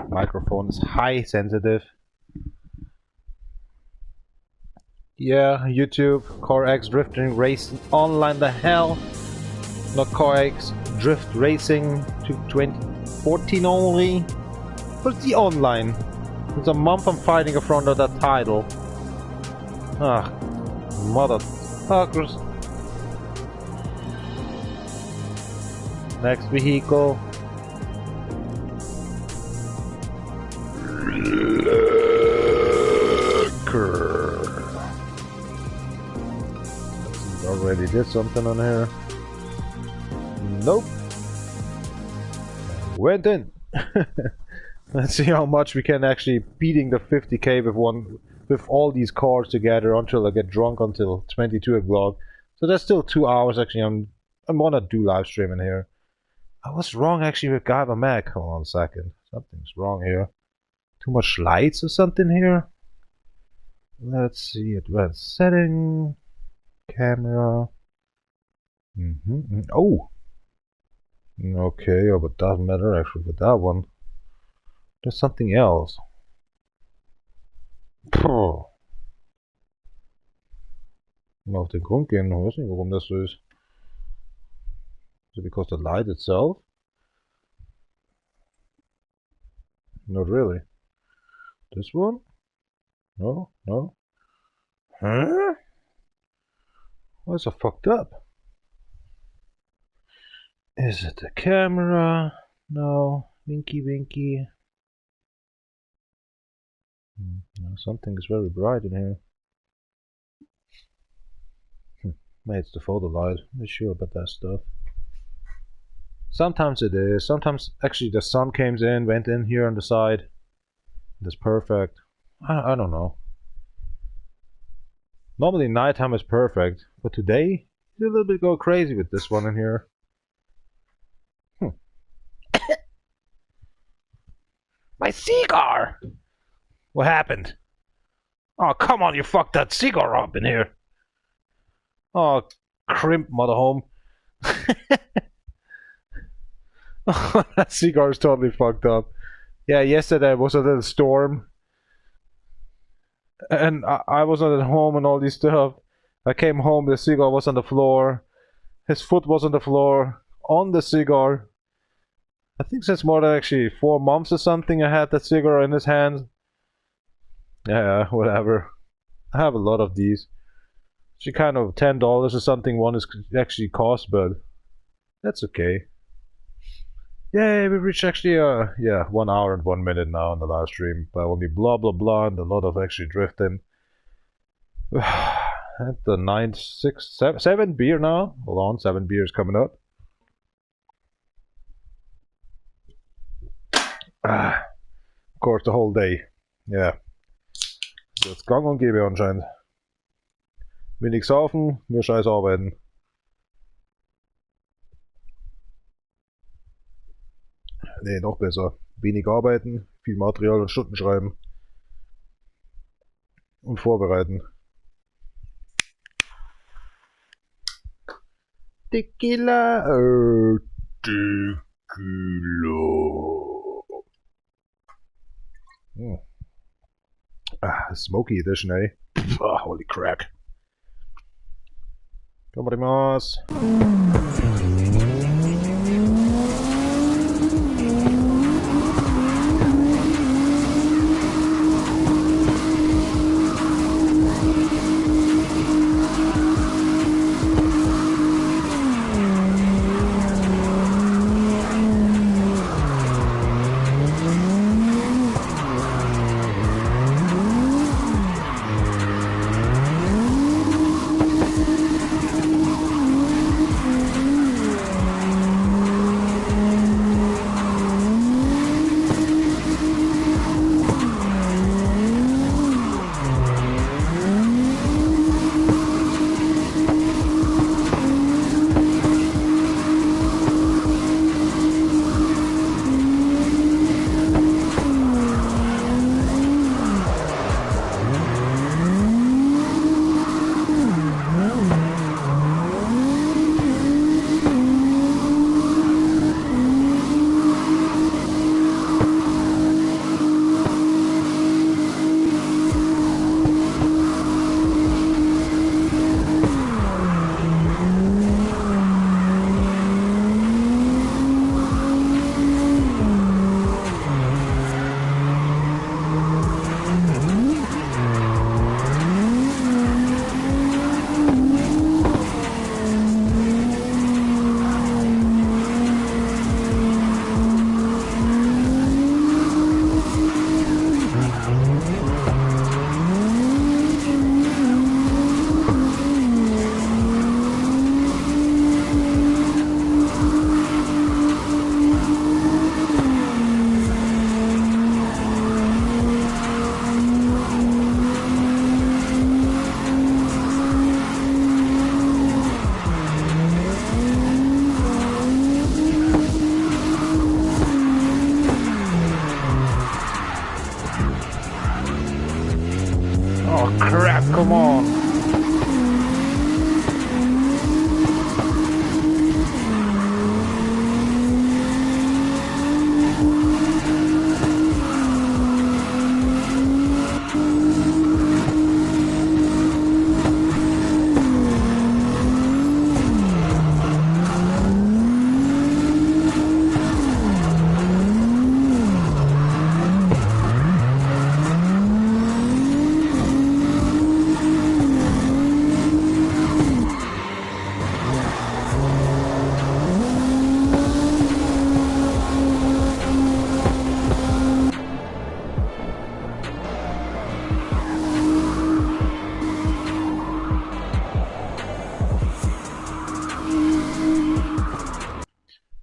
Microphone is high sensitive. Yeah, YouTube, CarX drifting racing online, the hell. Not CarX drift racing to 2014 only. What's the online? It's a month I'm fighting in front of that title. Ah, motherfuckers. Next vehicle. Already did something on here. Nope. Went in. Let's see how much we can actually beating the 50k with all these cars together until I get drunk until 22 o'clock. So that's still 2 hours actually. I'm gonna do live streaming here. I was wrong actually with Guy Mac. Hold on a second. Something's wrong here. Too much lights or something here. Let's see, advanced setting, camera. Oh, okay, but doesn't matter actually with that one. There's something else. Puh. Mal auf den Grund gehen, ich weiß nicht, warum das so ist. Is it because the light itself? Not really. This one? No, no. Huh? Why is it fucked up? Is it the camera? No. Winky, winky. No, something is very bright in here. Maybe it's the photo light. I'm not sure about that stuff. Sometimes it is. Sometimes actually the sun came in, went in here on the side. That's perfect. I don't know. Normally nighttime is perfect, but today it's a little bit go crazy with this one in here. My cigar! What happened? Oh, come on, you fucked that cigar up in here. Oh, crimp motherhome. Oh, that cigar is totally fucked up. Yeah, yesterday was a little storm. And I wasn't at home and all this stuff. I came home, the cigar was on the floor. His foot was on the floor. On the cigar. I think since more than actually 4 months or something I had that cigar in his hand. Yeah, whatever. I have a lot of these. She kind of $10 or something one is actually cost, but that's okay. Yay, we reached actually 1 hour and 1 minute now on the live stream. But only blah blah blah and a lot of actually drifting. At the 9, 6, 7 beer now. Hold on, 7 beers coming up. Of course, the whole day. Yeah. Jetzt gang und gäbe anscheinend. Wenig saufen, nur scheiß arbeiten. Nee, noch besser. Wenig arbeiten, viel Material und Stunden schreiben. Und vorbereiten. Tequila. Tequila. Smoky edition, eh? Oh, holy crack. Komarimasu.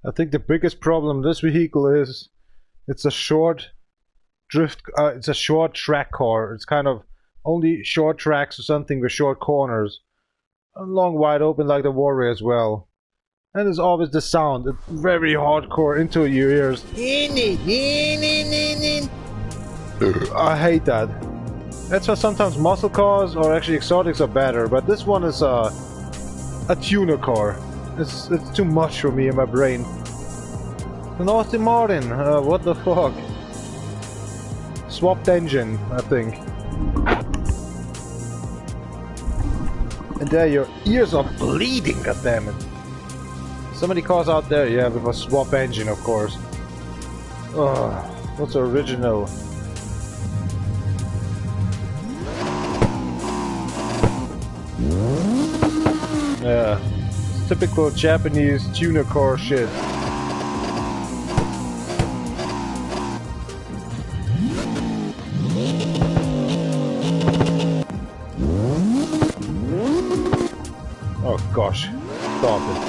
I think the biggest problem this vehicle is it's a short it's a short track car. It's kind of only short tracks or something with short corners. Long wide open like the Warrior as well. And there's always the sound. It's very hardcore into your ears. I hate that. That's why sometimes muscle cars or actually exotics are better, but this one is a tuner car. It's too much for me in my brain. An Austin Martin, what the fuck? Swapped engine, I think. And there your ears are bleeding, goddammit. So many cars out there, yeah, with a swap engine, of course. What's the original? Yeah, it's typical Japanese tuner car shit. Oh gosh, stop it.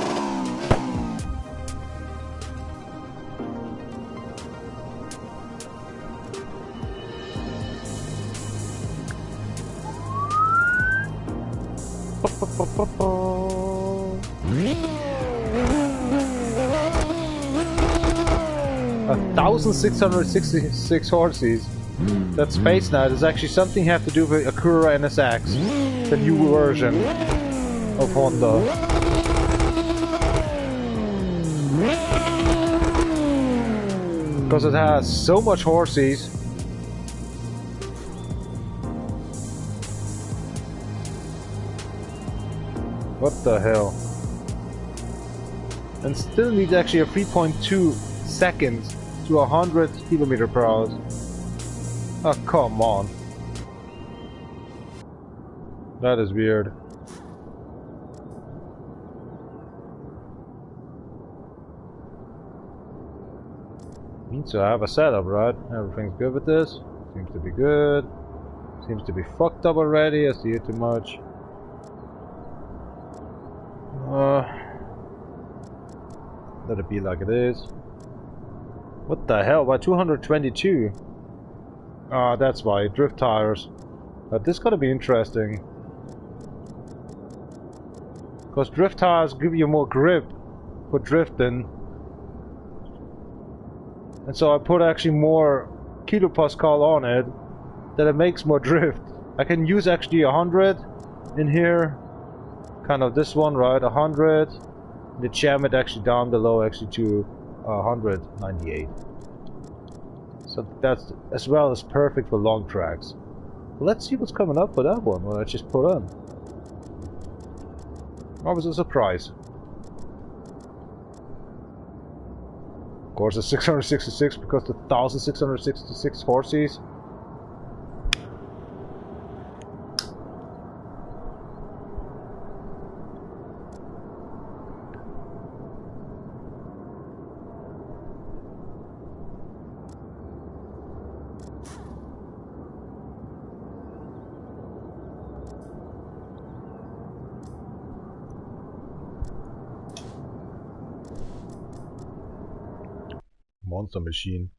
A 1,666 horses. That Space Knight is actually something have to do with Acura NSX, the new version of Honda. Because it has so much horses. What the hell? And still needs actually a 3.2 seconds to 100 km per hour. Oh, come on. That is weird. Means to have a setup, right? Everything's good with this. Seems to be good. Seems to be fucked up already. I see it too much. Let it be like it is. What the hell? Why 222? Ah, that's why. Drift tires. But this gotta be interesting. Because drift tires give you more grip for drifting. And so I put actually more kilopascal on it, that it makes more drift. I can use actually 100 in here. Kind of this one, right? 100. The jam it actually down below actually to 198. So that's as well as perfect for long tracks. Let's see what's coming up for that one, what I just put on. That was a surprise. Of course it's 666 because the 1,666 horses. Monster machine.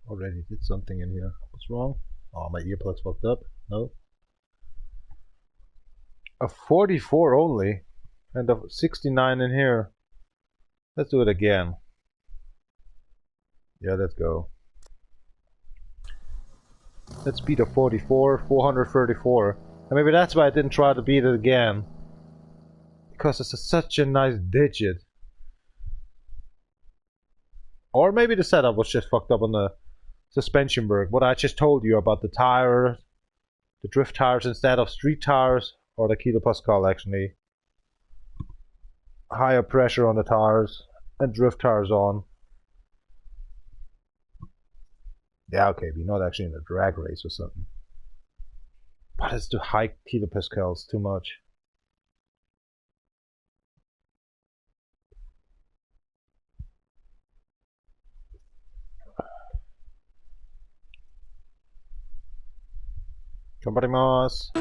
Already did something in here. What's wrong? Oh, my earplugs fucked up. No. A 44 only. And a 69 in here. Let's do it again. Yeah, let's go. Let's beat a 44, 434. And maybe that's why I didn't try to beat it again. Because it's such a nice digit. Or maybe the setup was just fucked up on the suspension work. What I just told you about the tires, the drift tires instead of street tires, or the kilopascal actually. Higher pressure on the tires and drift tires on. Yeah, okay, we're not actually in a drag race or something. But it's too high kilopascals, too much. Gambarimasu.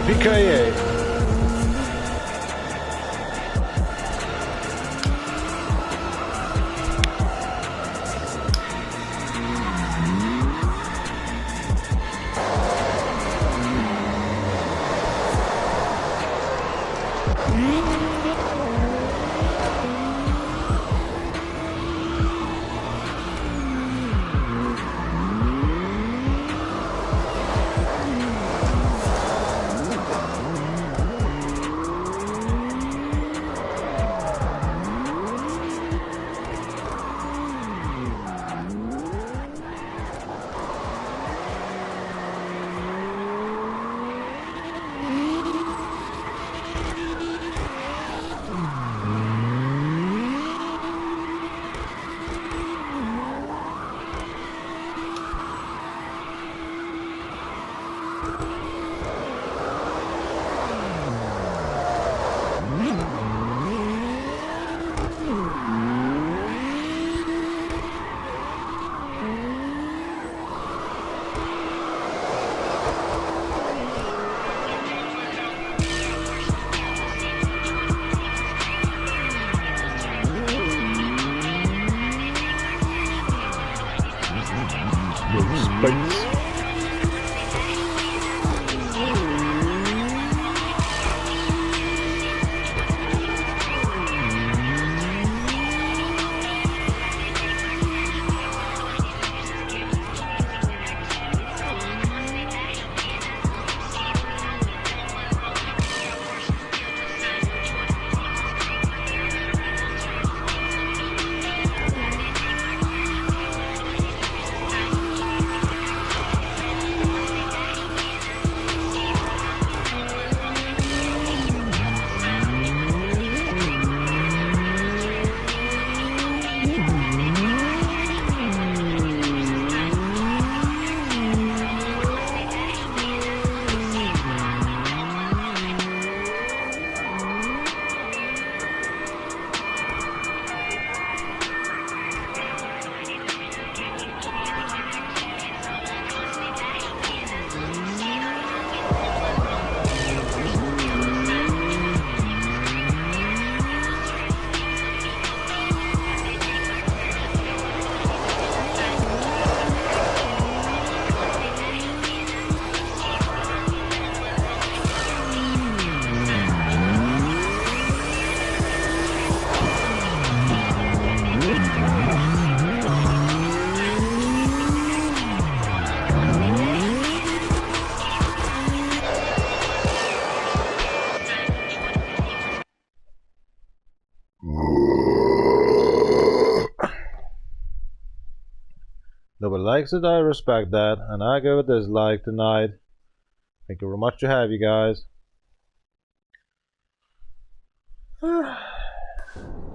PKA. Space. Nobody likes it, I respect that, and I give it this like tonight. Thank you very much to have you guys.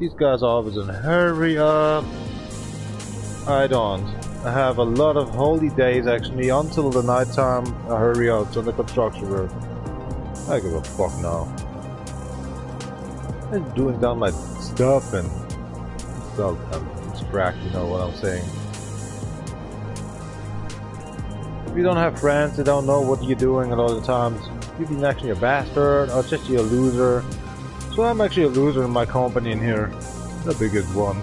These guys are always in hurry up. I don't. I have a lot of holy days actually until the night time. I hurry out on the construction work. I give a fuck now. I'm doing down my stuff and stuff. It's cracked, you know what I'm saying. If you don't have friends, they don't know what you're doing a lot of the times. You've been actually a bastard or just you're a loser. So I'm actually a loser in my company in here. The biggest one.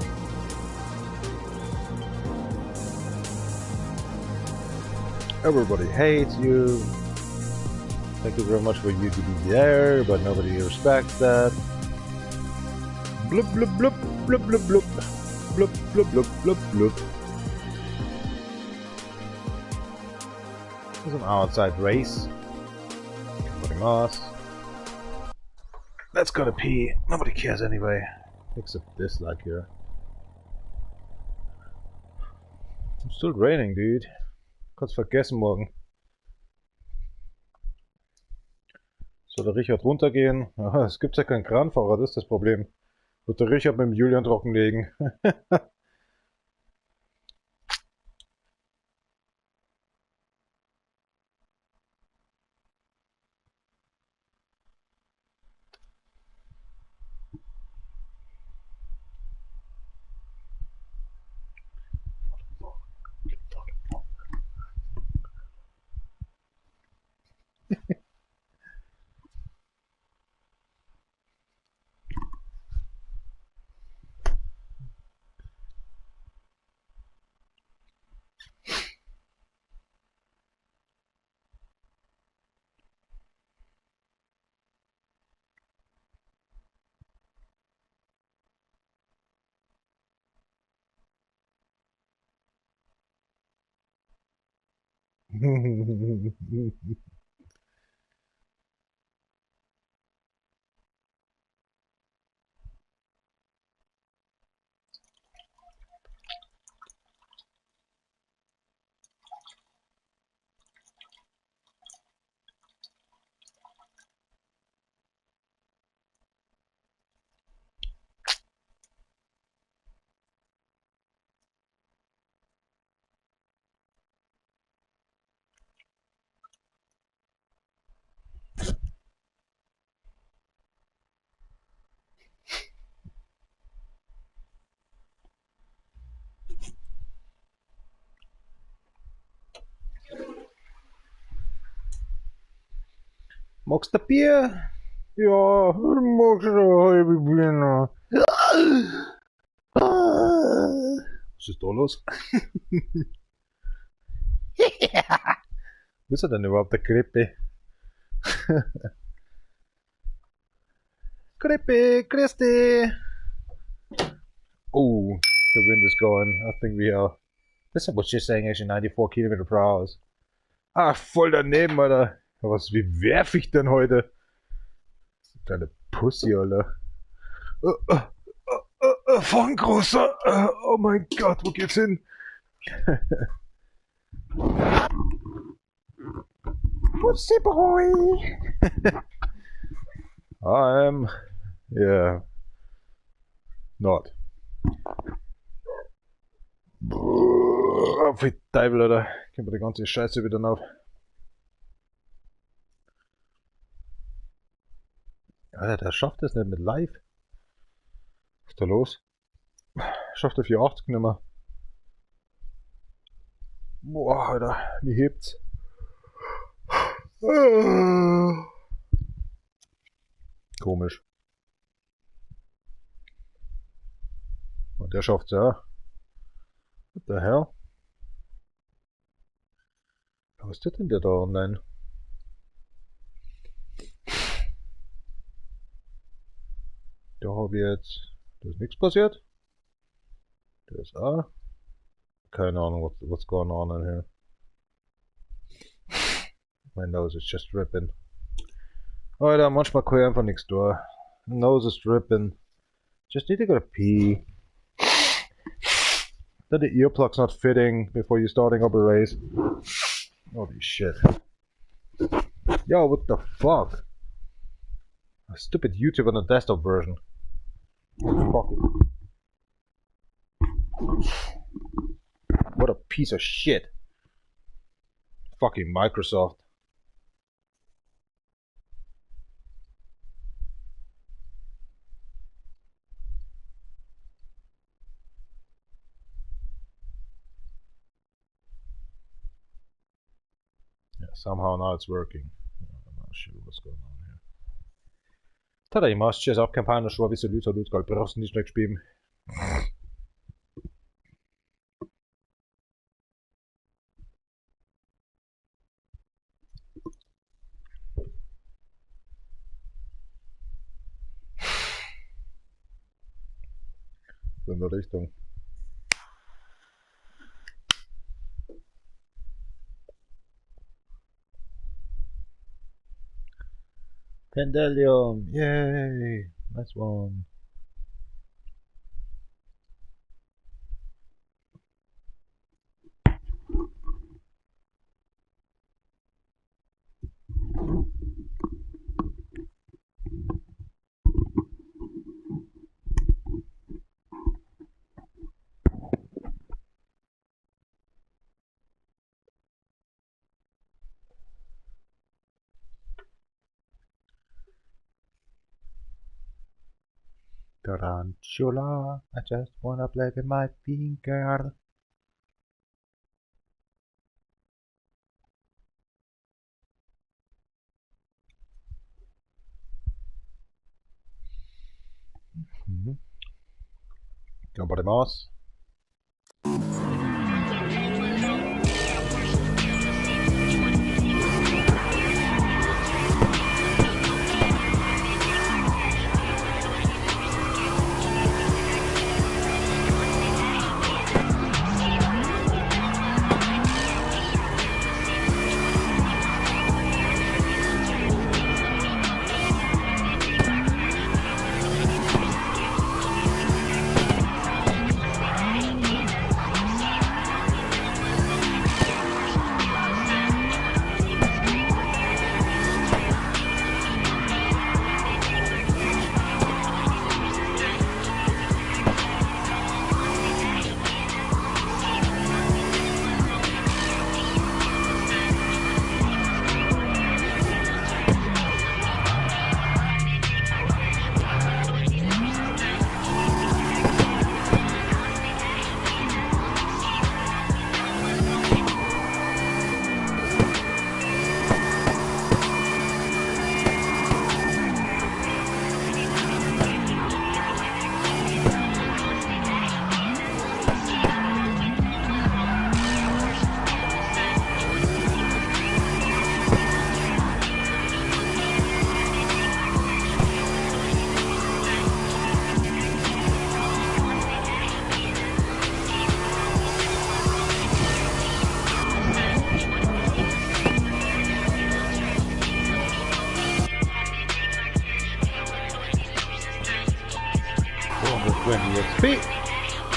Everybody hates you. Thank you very much for you to be there, but nobody respects that. Bloop bloop bloop bloop bloop bloop bloop bloop bloop bloop bloop. There's an outside race. Let's go to pee. Nobody cares anyway. Except this like here. It's still raining, dude. Kannst vergessen morgen. Soll der Richard runtergehen? Aha, es gibt ja keinen Kranfahrer, das ist das Problem. Wird der Richard mit dem Julian trockenlegen. Magst du Bier? Ja, ich mag schon ein halbes Bier noch. Was ist da los? Wo ist er denn überhaupt, der Krippe? Krippe, grüß dich! Oh, the wind is going. I think we are... This is what she's saying, actually 94 km per hour. Ah, voll daneben, Alter. Wie werf ich denn heute? Kleine Pussy, Alter. Von großer. Oh mein Gott, wo geht's hin? Pussy boy. I'm... Yeah. Not. Auf die Teufel, Alter. Können wir die ganze Scheiße wieder auf. Alter, der schafft es nicht mit live. Was ist da los? Schafft der 480 nicht mehr. Boah, Alter, wie hebt's? Komisch. Und der schafft's ja. What the hell? Was ist denn der da online? Da habe ich jetzt... Da ist nichts passiert. Da ist A. Keine Ahnung, what's going on in here. My nose is just dripping. Alter, manchmal kann ich einfach nichts tun. Nose is dripping. Just need to go to pee. Then the earplug's not fitting before you're starting up a race. Holy shit. Yo, what the fuck? A stupid YouTube on the desktop version. Fuck it. What a piece of shit. Fucking Microsoft. Yeah, somehow now it's working. I'm not sure what's going on here. Tada imaš čez off kampanjo šlo bi se ljuto ljudko, ali prosto nič nek špim. In der Richtung. Pendelium, yay! Nice one. Tarantula, I just wanna play with my finger.頑張ります.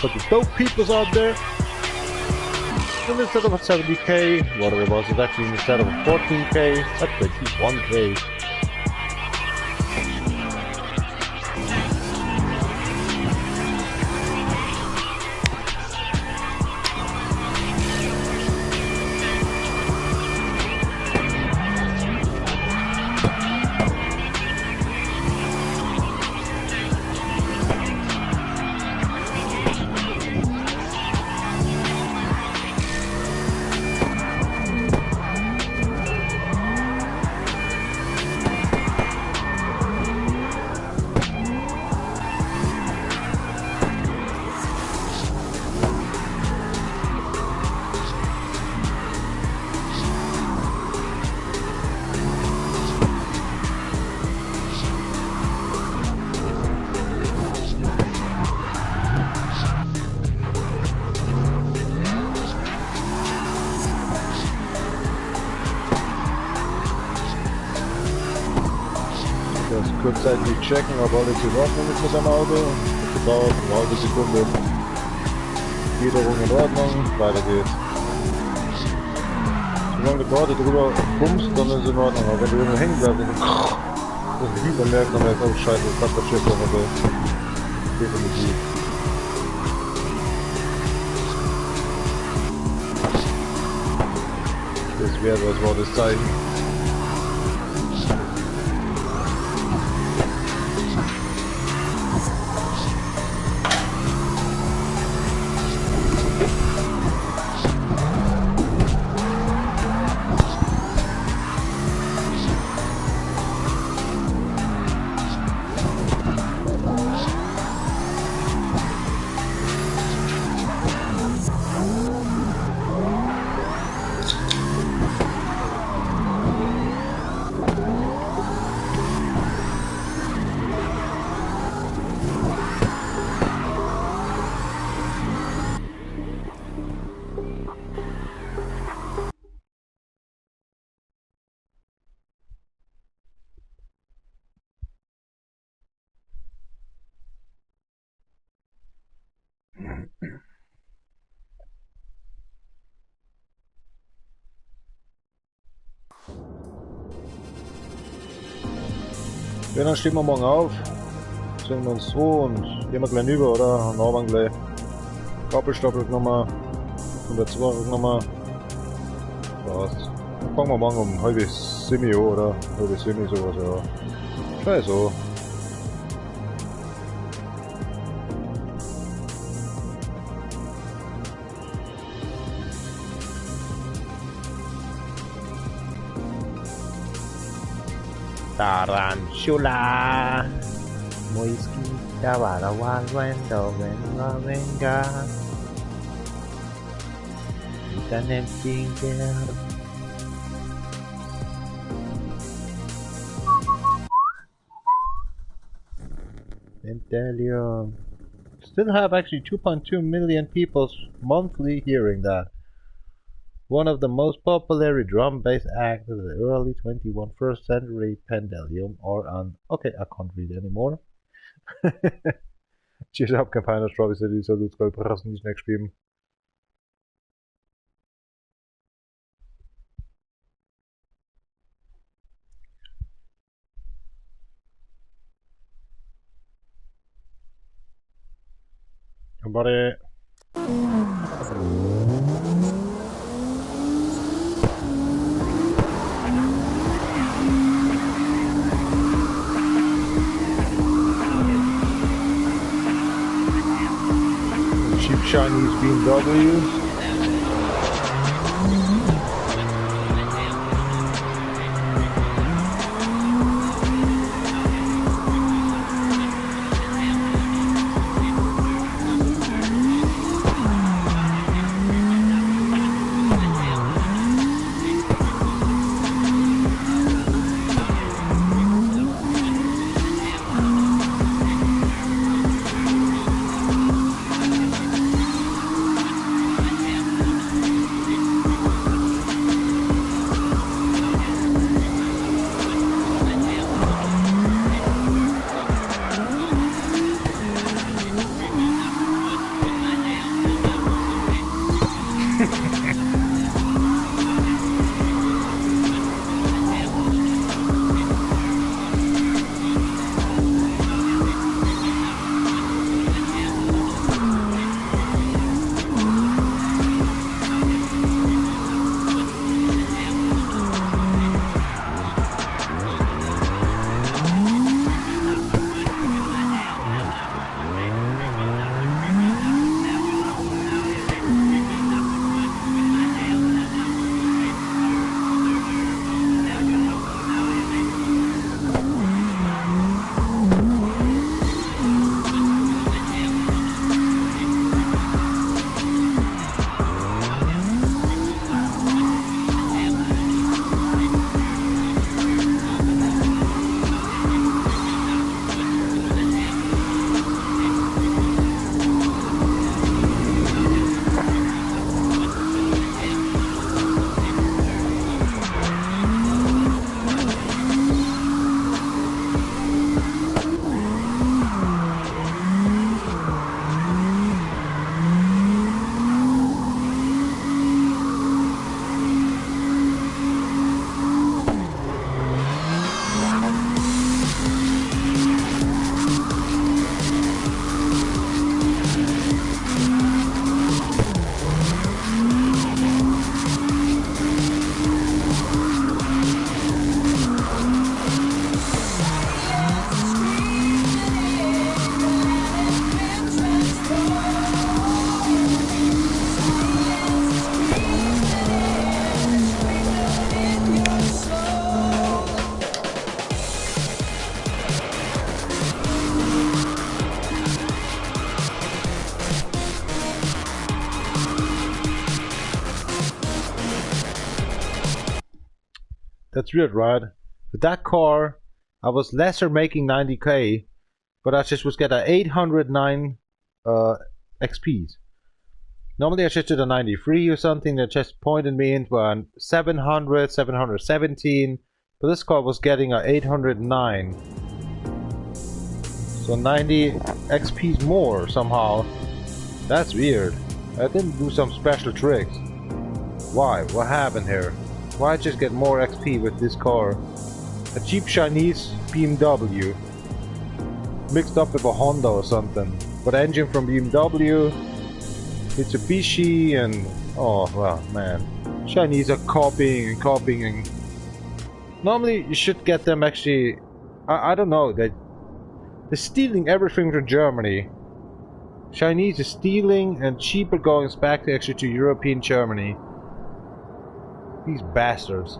But the dope people's out there. And instead of a 70k, whatever it was, it's actually instead of a 14k, that's 21k. Kurzzeitig checken, ob alles in Ordnung ist mit seinem Auto. Das dauert eine halbe Sekunde. Gliederung in Ordnung, weiter geht's. Solange du gerade drüber pumpst, dann ist es in Ordnung. Aber wenn du irgendwo hängen bleibst, dann ist es wieder merkt, dann merkt, oh scheiße, das hat das Schiff noch mal. Definitiv. Das wäre was war das Zeichen. Ja, dann stehen wir morgen auf, singen wir uns so und gehen wir gleich rüber, oder? Und dann gleich Doppelstoppel genommen und der Zwerg genommen. Passt. Dann fangen wir morgen um halb 7 an, oder? Halb 7 sowas, ja. Schnell so. Tarantula Moisquita Barawan Wendo Venga Venga Internet Finger Intellium. Still have actually 2.2 million people monthly hearing that. One of the most popular drum-based acts of the early 21st century pendulum or on... Okay, I can't read anymore. Cheers up, campaigner Strawberry City, so let's go press nicht next spielen. Buddy. Cheap Chinese BMWs. That's weird, right? With that car, I was lesser making 90k, but I just was getting 809 XPs. Normally I just did a 93 or something that just pointed me into a 700, 717, but this car was getting a 809. So 90 XPs more somehow. That's weird. I didn't do some special tricks. Why? What happened here? Why just get more XP with this car? A cheap Chinese BMW mixed up with a Honda or something. But engine from BMW, Mitsubishi, and oh well, man, Chinese are copying and copying. And normally you should get them actually. I don't know, they're stealing everything from Germany. Chinese is stealing and cheaper going back to actually to European Germany. These bastards.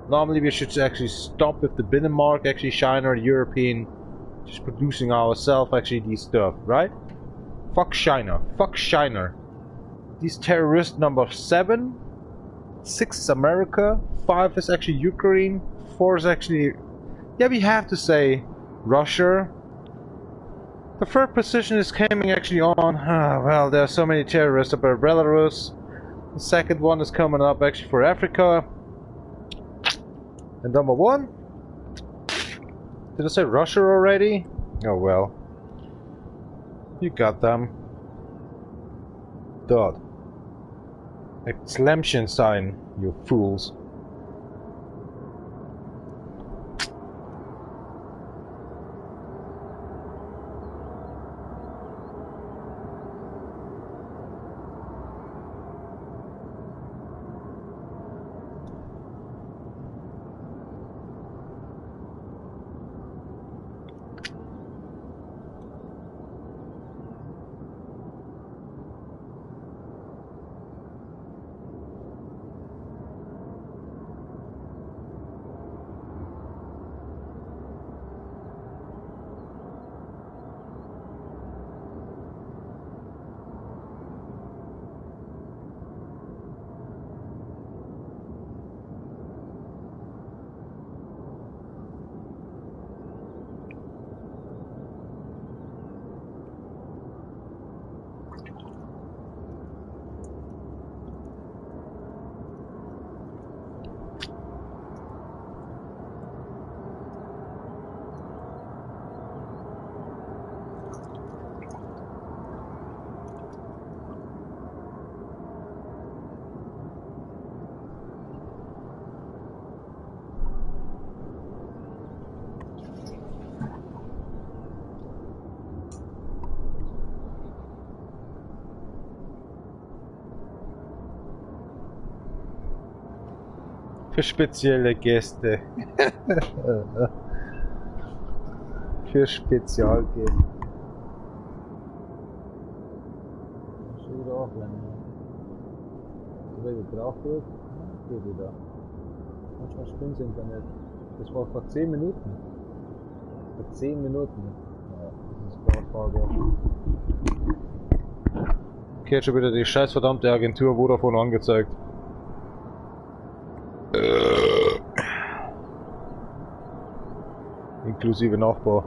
Normally we should actually stop with the Binnenmarkt, actually China, European, just producing ourselves actually these stuff, right? Fuck China. Fuck China. These terrorists number 7. 6 is America. 5 is actually Ukraine. 4 is actually... Yeah, we have to say Russia. The third position is coming actually on... well, there are so many terrorists about Belarus. The second one is coming up actually for Africa. And number 1? Did I say Russia already? Oh well. You got them. Dot. Exclamation sign, you fools. Für spezielle Gäste. Für Spezialgäste. Schon wieder offline. Wenn drauf wird, geht wieder. Manchmal spinnt das Internet. Das war vor 10 Minuten. Vor 10 Minuten. Ja, das ist Vorfrage. Okay, hat schon wieder die scheiß verdammte Agentur Vodafone angezeigt. Inklusive Nachbar.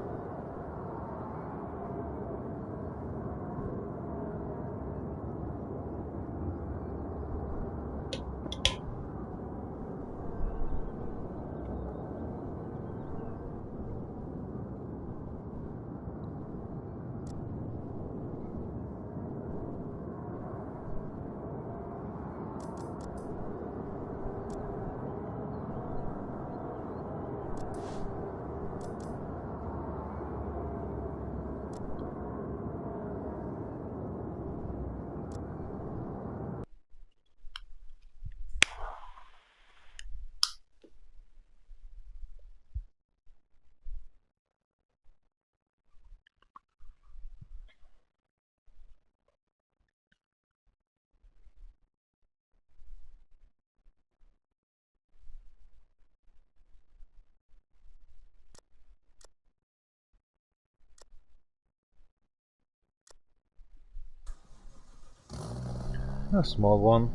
A small one.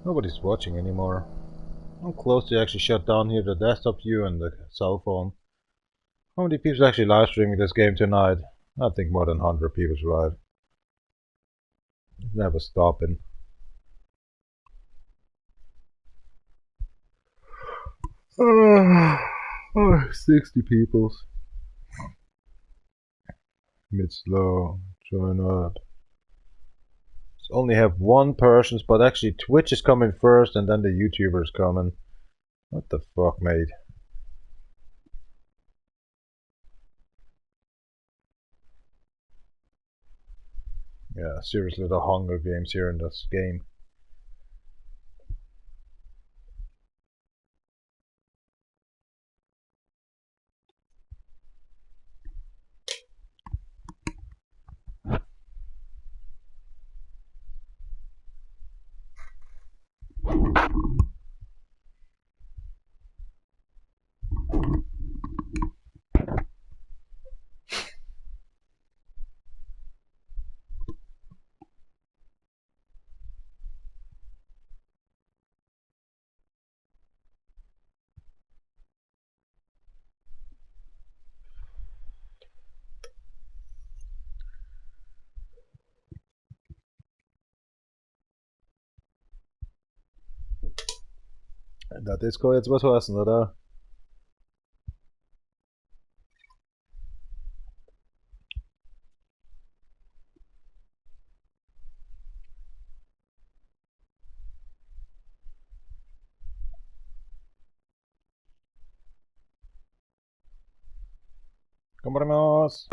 Nobody's watching anymore. I'm close to actually shut down here the desktop view and the cell phone. How many people actually live streaming this game tonight? I think more than 100 people's right. It's never stopping. 60 peoples. Mid slow. Join up. Only have one person, but actually Twitch is coming first and then the YouTubers coming. What the fuck, mate? Yeah, seriously, the Hunger Games here in this game. Der Disco jetzt was heißen, oder? Compramos.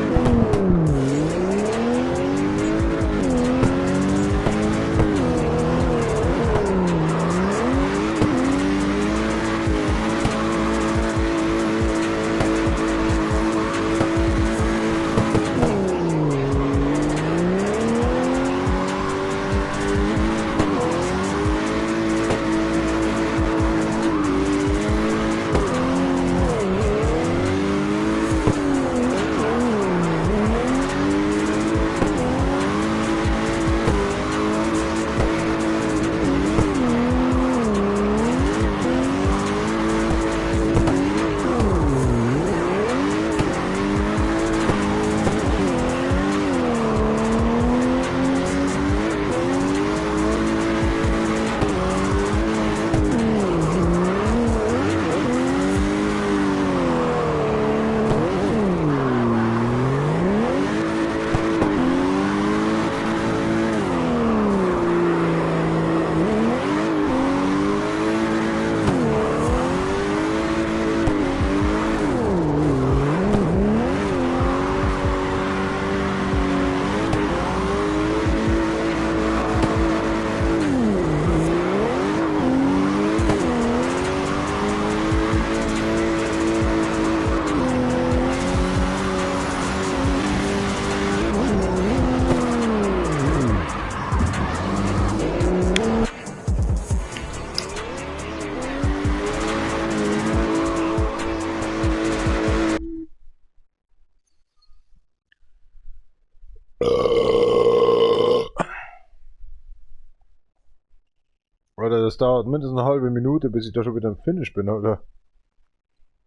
Oder das dauert mindestens eine halbe Minute, bis ich da schon wieder im Finish bin, oder?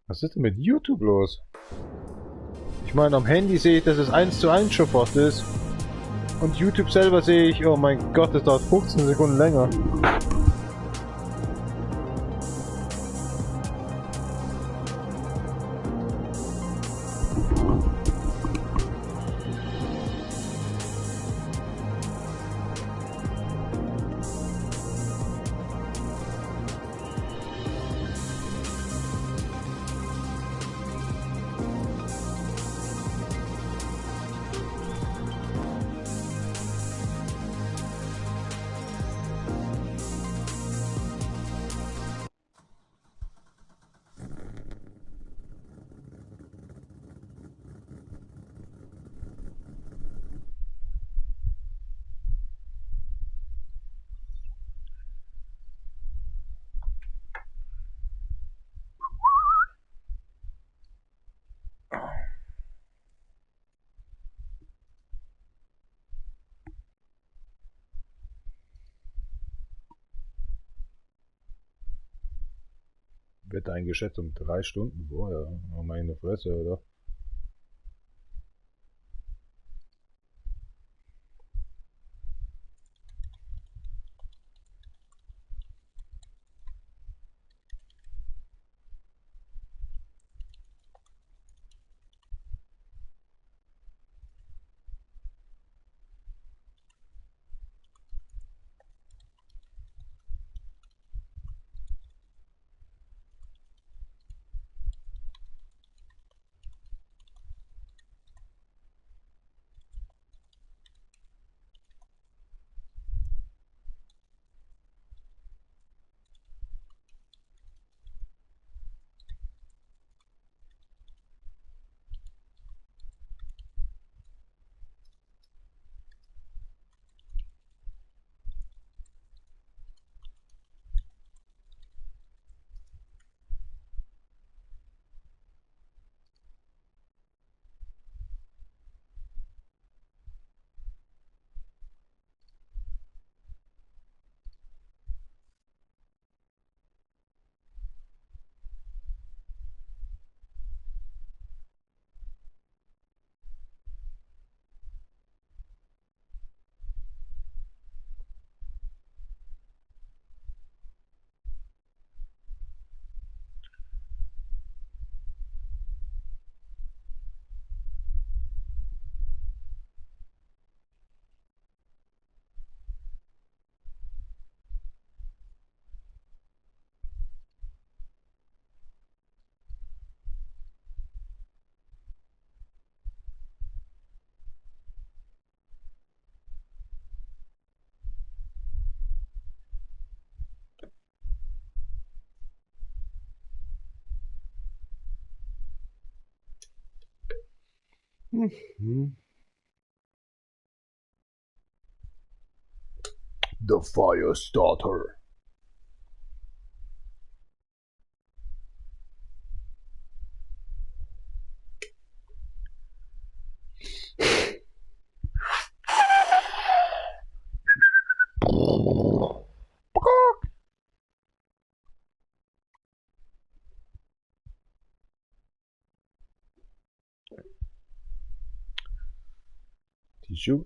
Was ist denn mit YouTube los? Ich meine, am Handy sehe ich, dass es 1:1 schon fast ist. Und YouTube selber sehe ich, oh mein Gott, das dauert 15 Sekunden länger. Wird eingeschätzt um 3 Stunden. Boah, ja, meine Fresse, oder? The fire starter. Tissue.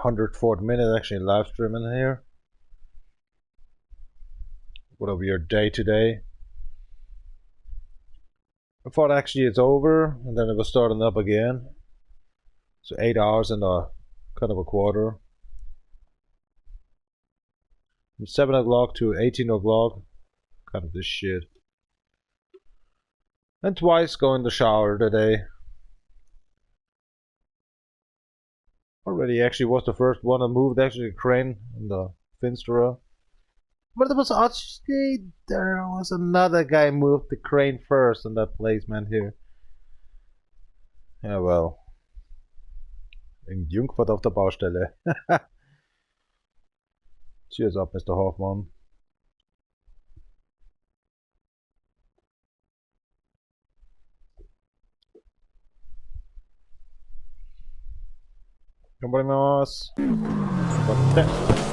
104th minute actually live streaming here. Whatever your day today. I thought actually it's over and then it was starting up again. So 8 hours and a kind of a quarter. From 7 o'clock to 18 o'clock. Kind of this shit. And twice go in the shower today. Already actually was the first one that moved actually the crane in the Finstera. But there was actually, there was another guy moved the crane first in that placement here. Ja, well. In Jungfurt auf der Baustelle. Cheers up, Mr. Hoffman.頑張ります。頑張って。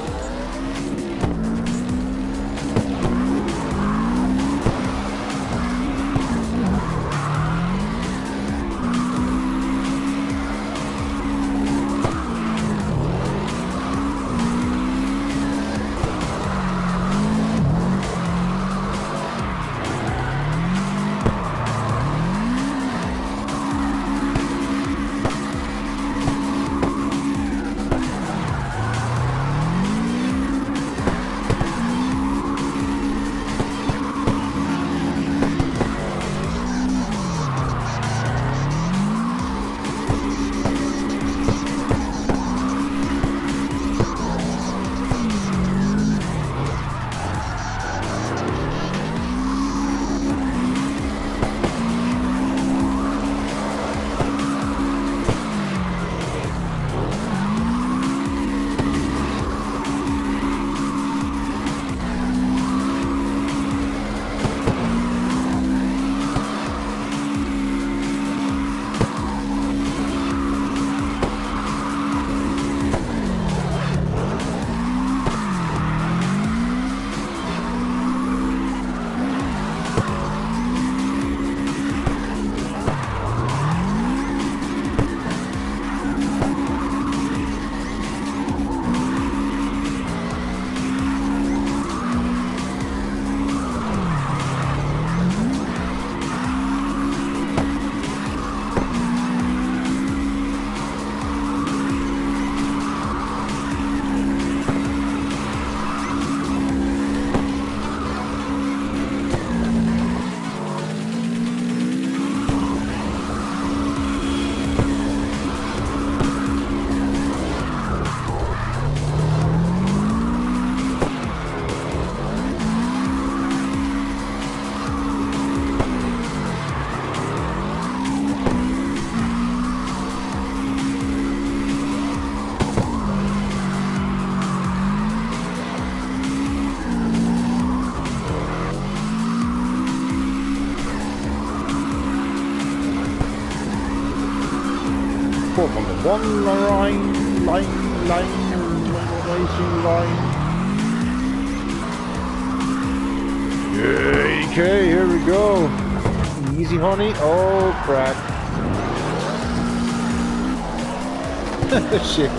One racing line. Okay, here we go. Easy, honey. Oh, crap. Shit.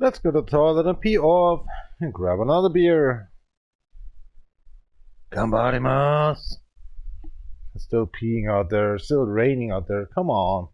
Let's go to the toilet and pee off and grab another beer. Gambarimasu. It's still peeing out there, still raining out there. Come on.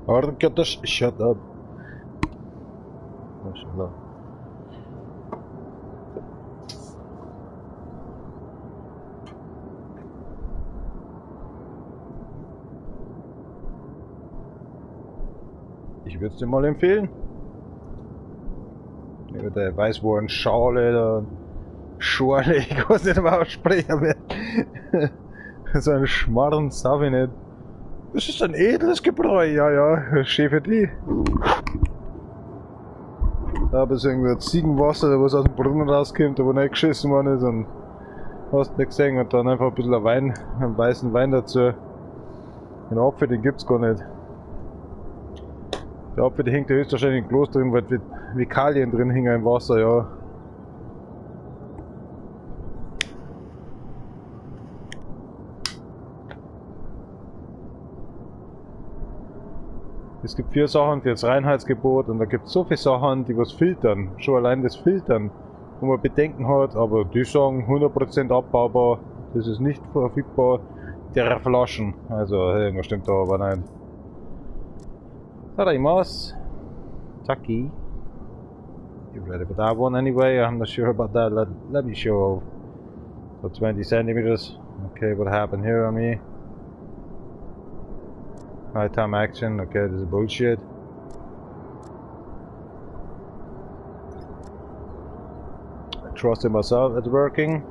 Arkadaş, shut up. Maşallah. Ich würde es dir mal empfehlen. Der Weißwurst-Schale oder Schorle, ich weiß nicht, was aussprechen will. So ein Schmarrns darf ich nicht. Das ist ein edles Gebräu, ja, schön für die. Da habe ich irgendwie Ziegenwasser, was aus dem Brunnen rauskommt, wo nicht geschissen worden ist und hast nicht gesehen und dann einfach ein bisschen Wein, einen weißen Wein dazu. Den Apfel, den gibt's gar nicht. Der Apfel, der hängt ja höchstwahrscheinlich im Kloß drin, weil Vikalien drin hängen im Wasser, ja. Es gibt 4 Sachen für das Reinheitsgebot und da gibt es so viele Sachen, die was filtern. Schon allein das Filtern, wo man Bedenken hat, aber die sagen 100% abbaubar, das ist nicht verfügbar, der Flaschen. Also irgendwas stimmt da aber nicht. Taraimasu. Taki. You read about that one anyway, I'm not sure about that. Let me show. So 20 centimeters. Okay, what happened here on me? Nighttime action, okay, this is bullshit. I trust in myself, it's working.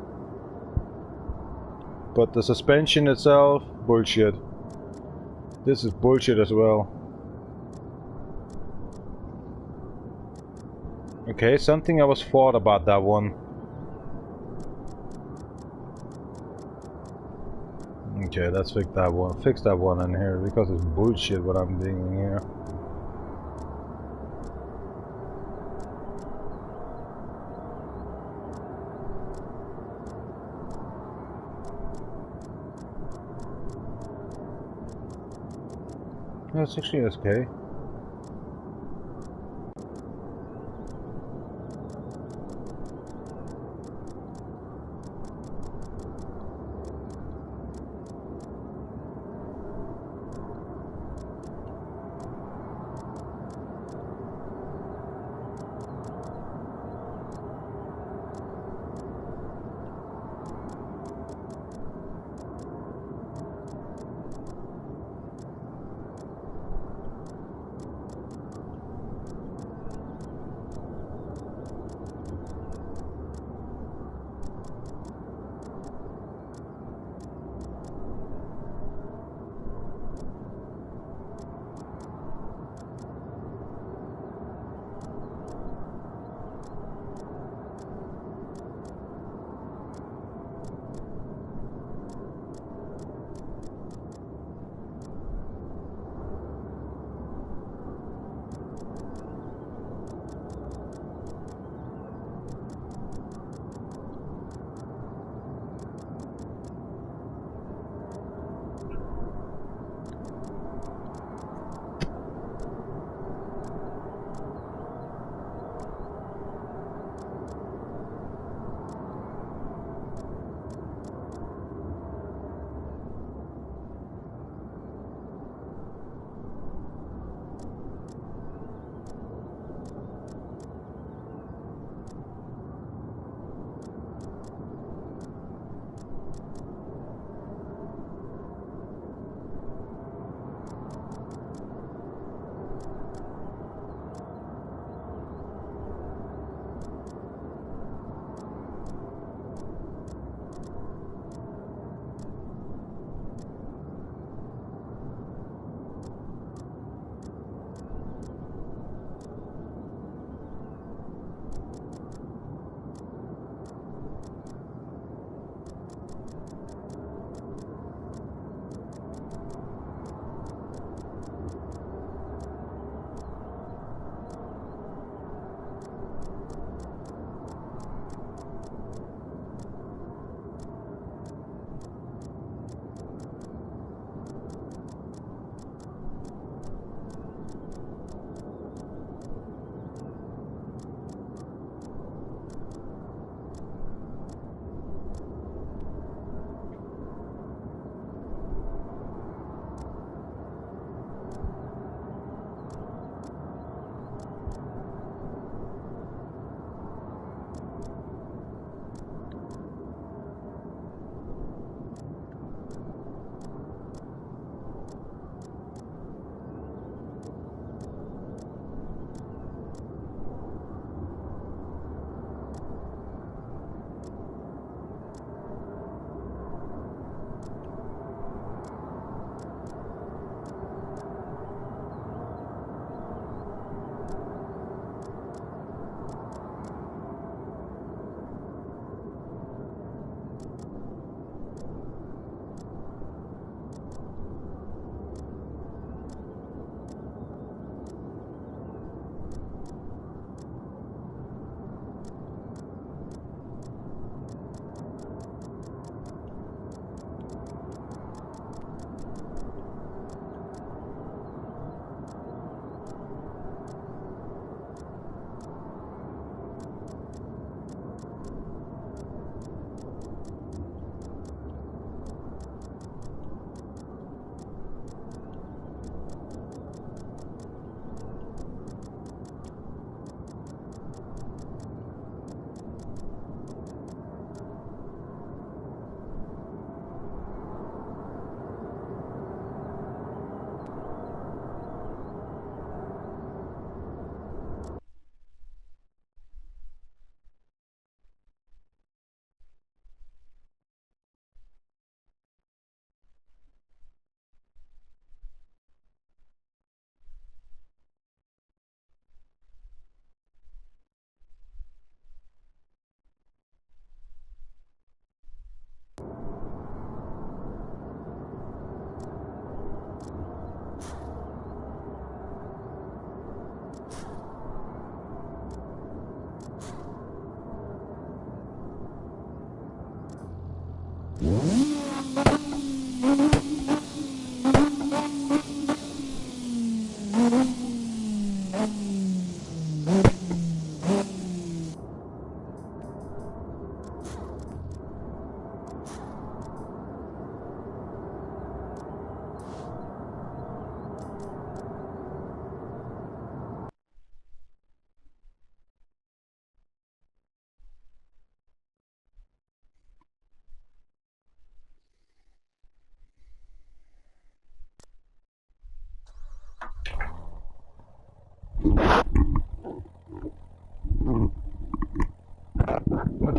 But the suspension itself, bullshit. This is bullshit as well. Okay, something I was thought about that one. Okay, let's fix that one in here because it's bullshit what I'm doing here. That's actually okay.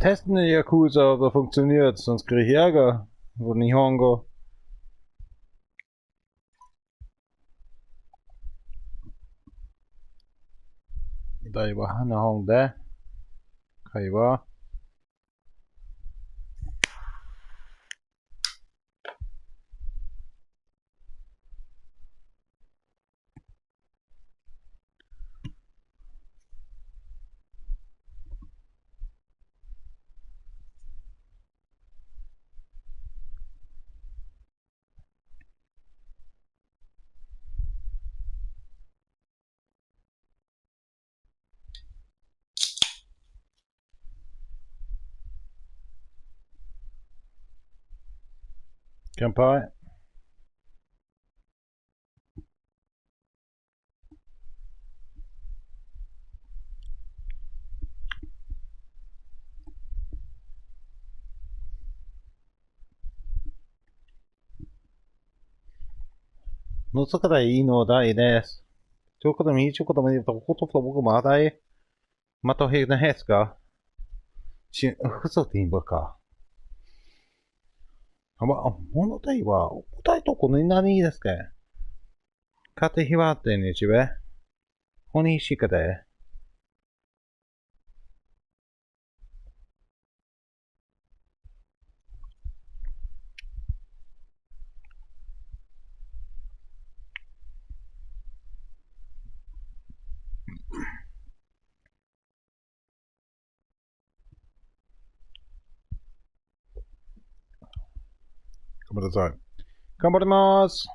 Testen die Yakuza, ob er funktioniert, sonst kriege ich Ärger. Oder nicht Hongo. Daiwa hana hong de. Kaiwa. Kampai. No co kadai no dai des. Tuko mi chuko mi to koto to buku ma dai. Mato he na heska. Shi fuso tin baka. Mono dai wa otai to ko ni nani desu ka? Kate hiwatte ni chibe. Honi shika de. Gambaru-san. Gambarimasu!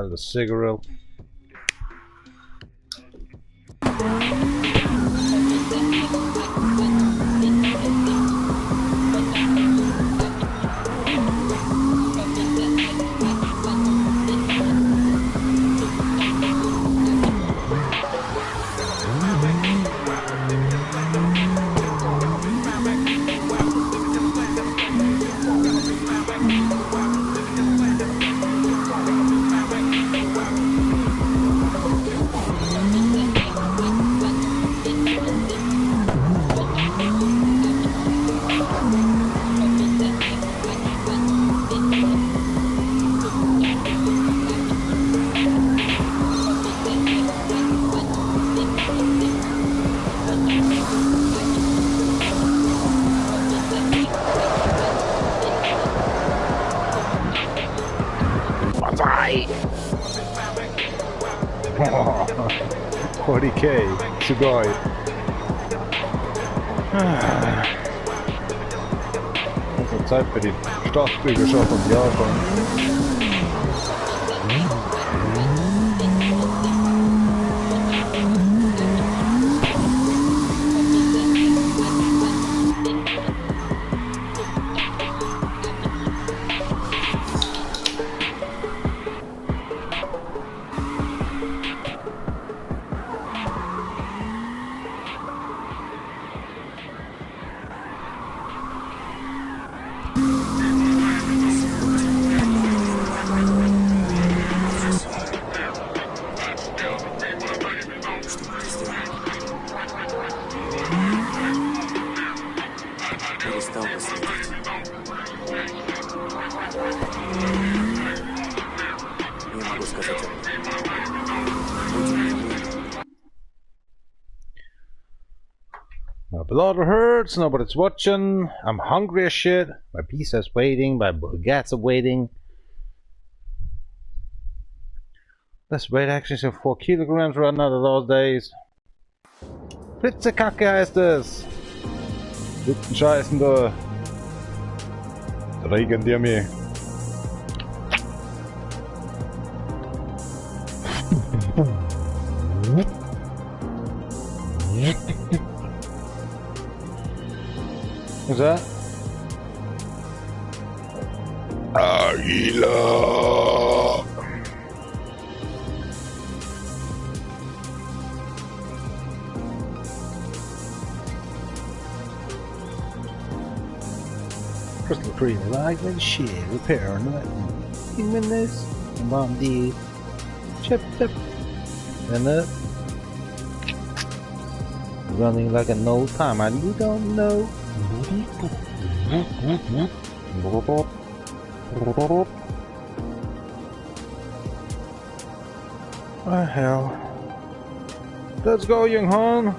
The cigarette. Oh, 40k, すごい。Also Zeit für die Staatsbürgerschaft von Japan. перестал бы следить. Я могу сказать одно. Будем немыми. My blood hurts, nobody's watching. I'm hungry as shit. My pizza's waiting, my baguettes are waiting. This weight actually so 4 kilograms right now those days. Blitzekacke heißt es. Lüften scheißen da. Regen dir mir. What's that? Aguila. Crystal Priv, like that shit, repair, nothing. Minutes, bomb D. Chip, and up. Running like an old timer, you don't know. Oh hell. Let's go, young Han.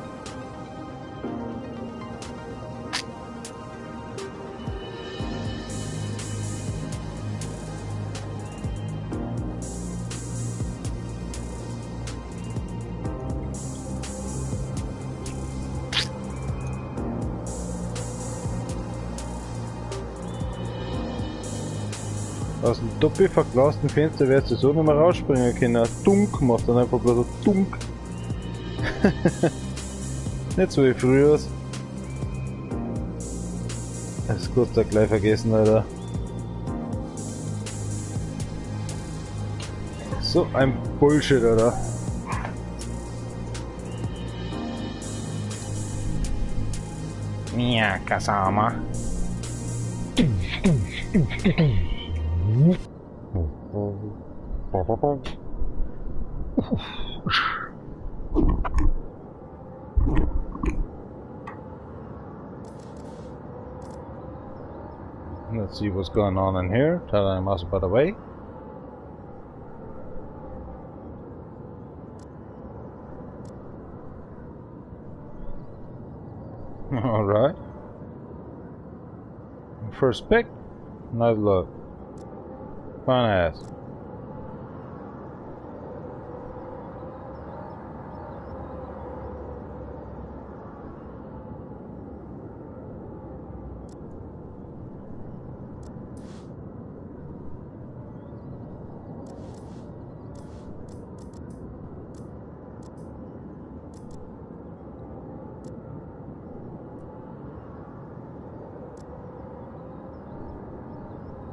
Aus dem doppelt verglasten Fenster wirst du so nicht mehr rausspringen können. Dunk macht dann einfach bloß so Dunk. Nicht so wie früher. Das ist kurz da gleich vergessen, Alter. So ein Bullshit, Alter. Ja, Kasama. Let's see what's going on in here. Tell them us by the way. Alright. First pick. Now look. Fine ass.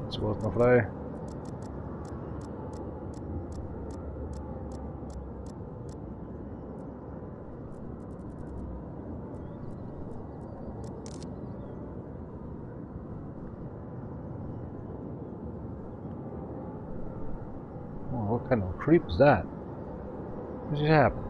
Jetzt war es noch frei. What kind of creep is that? What just happened?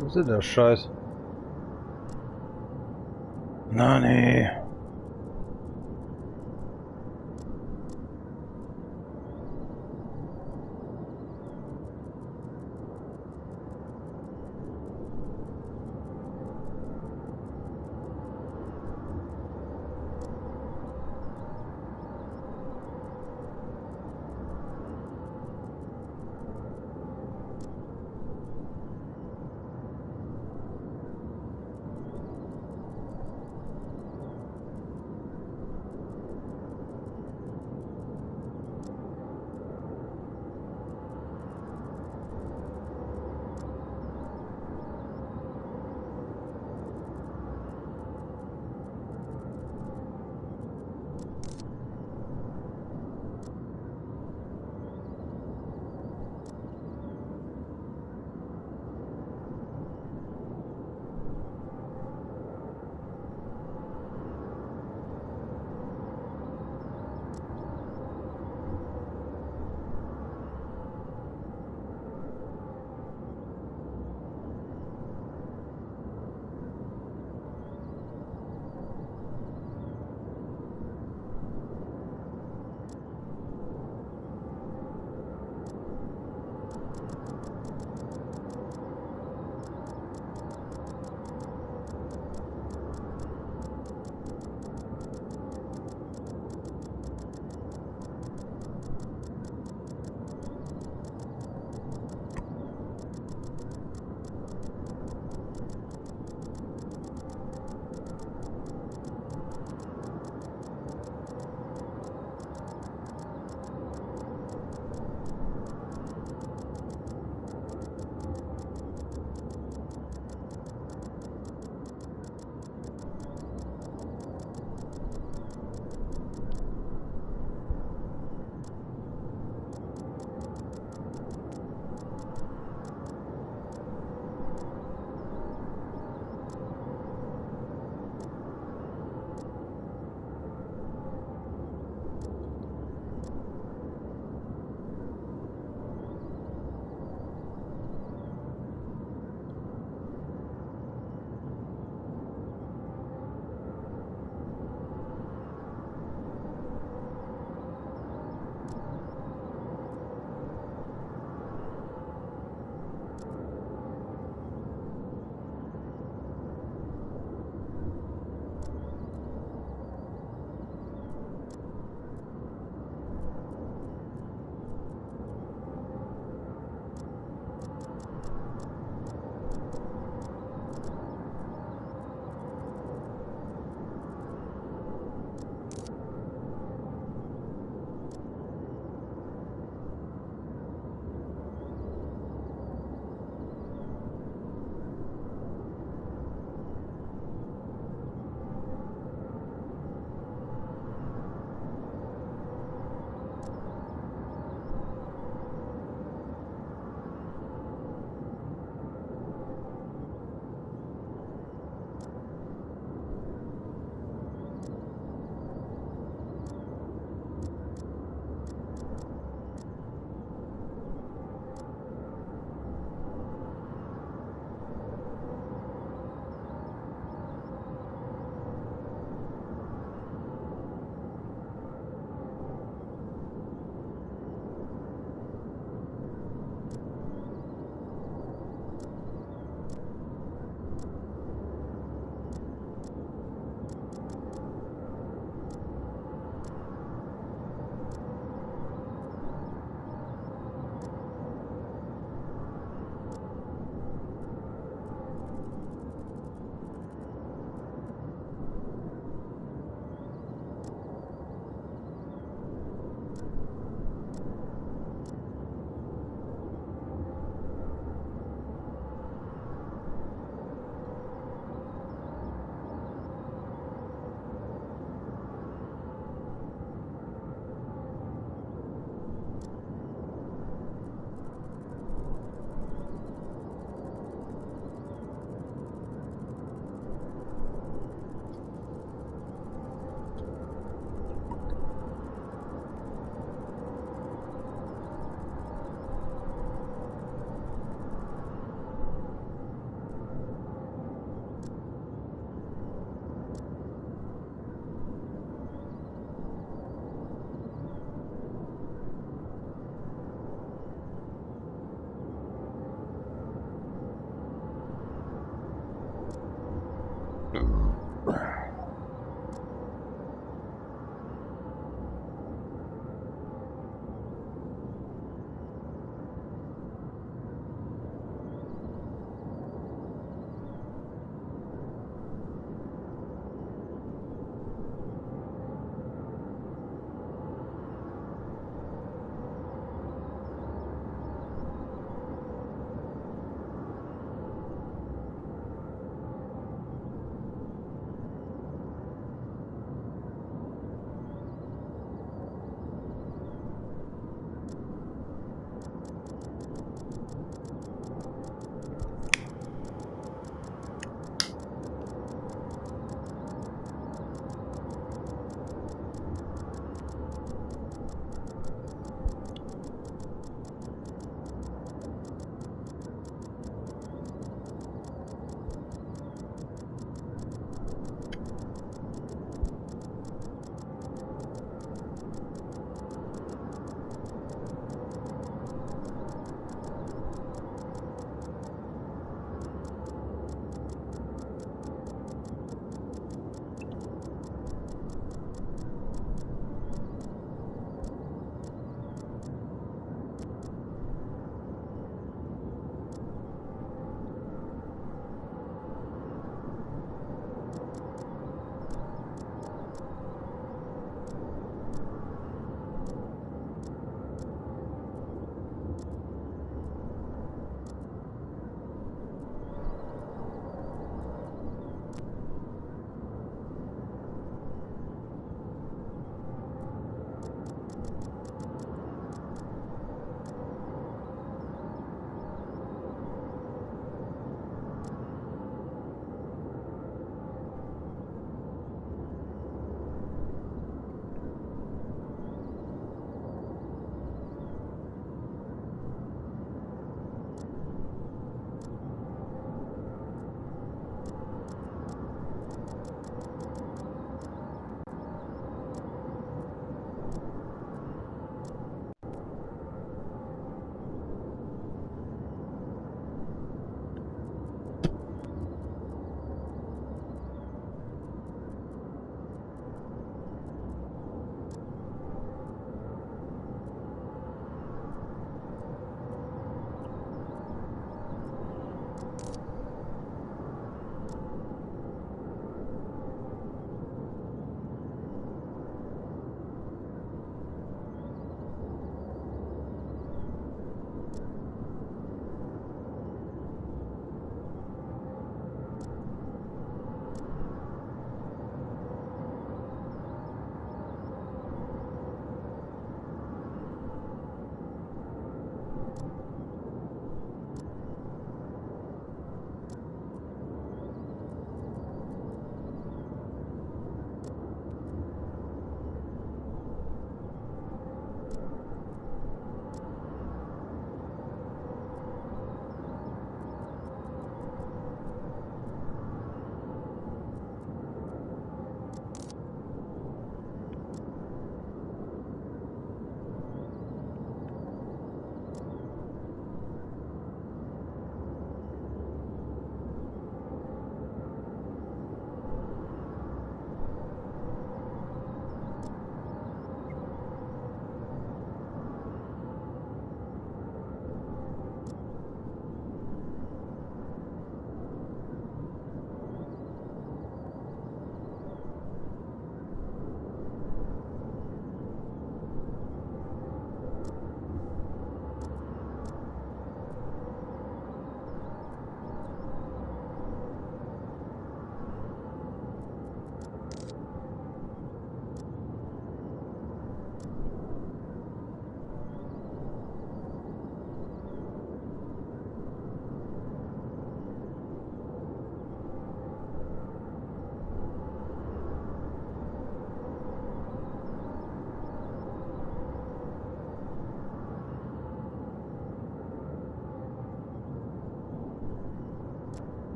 Was ist denn der Scheiß? Na nee.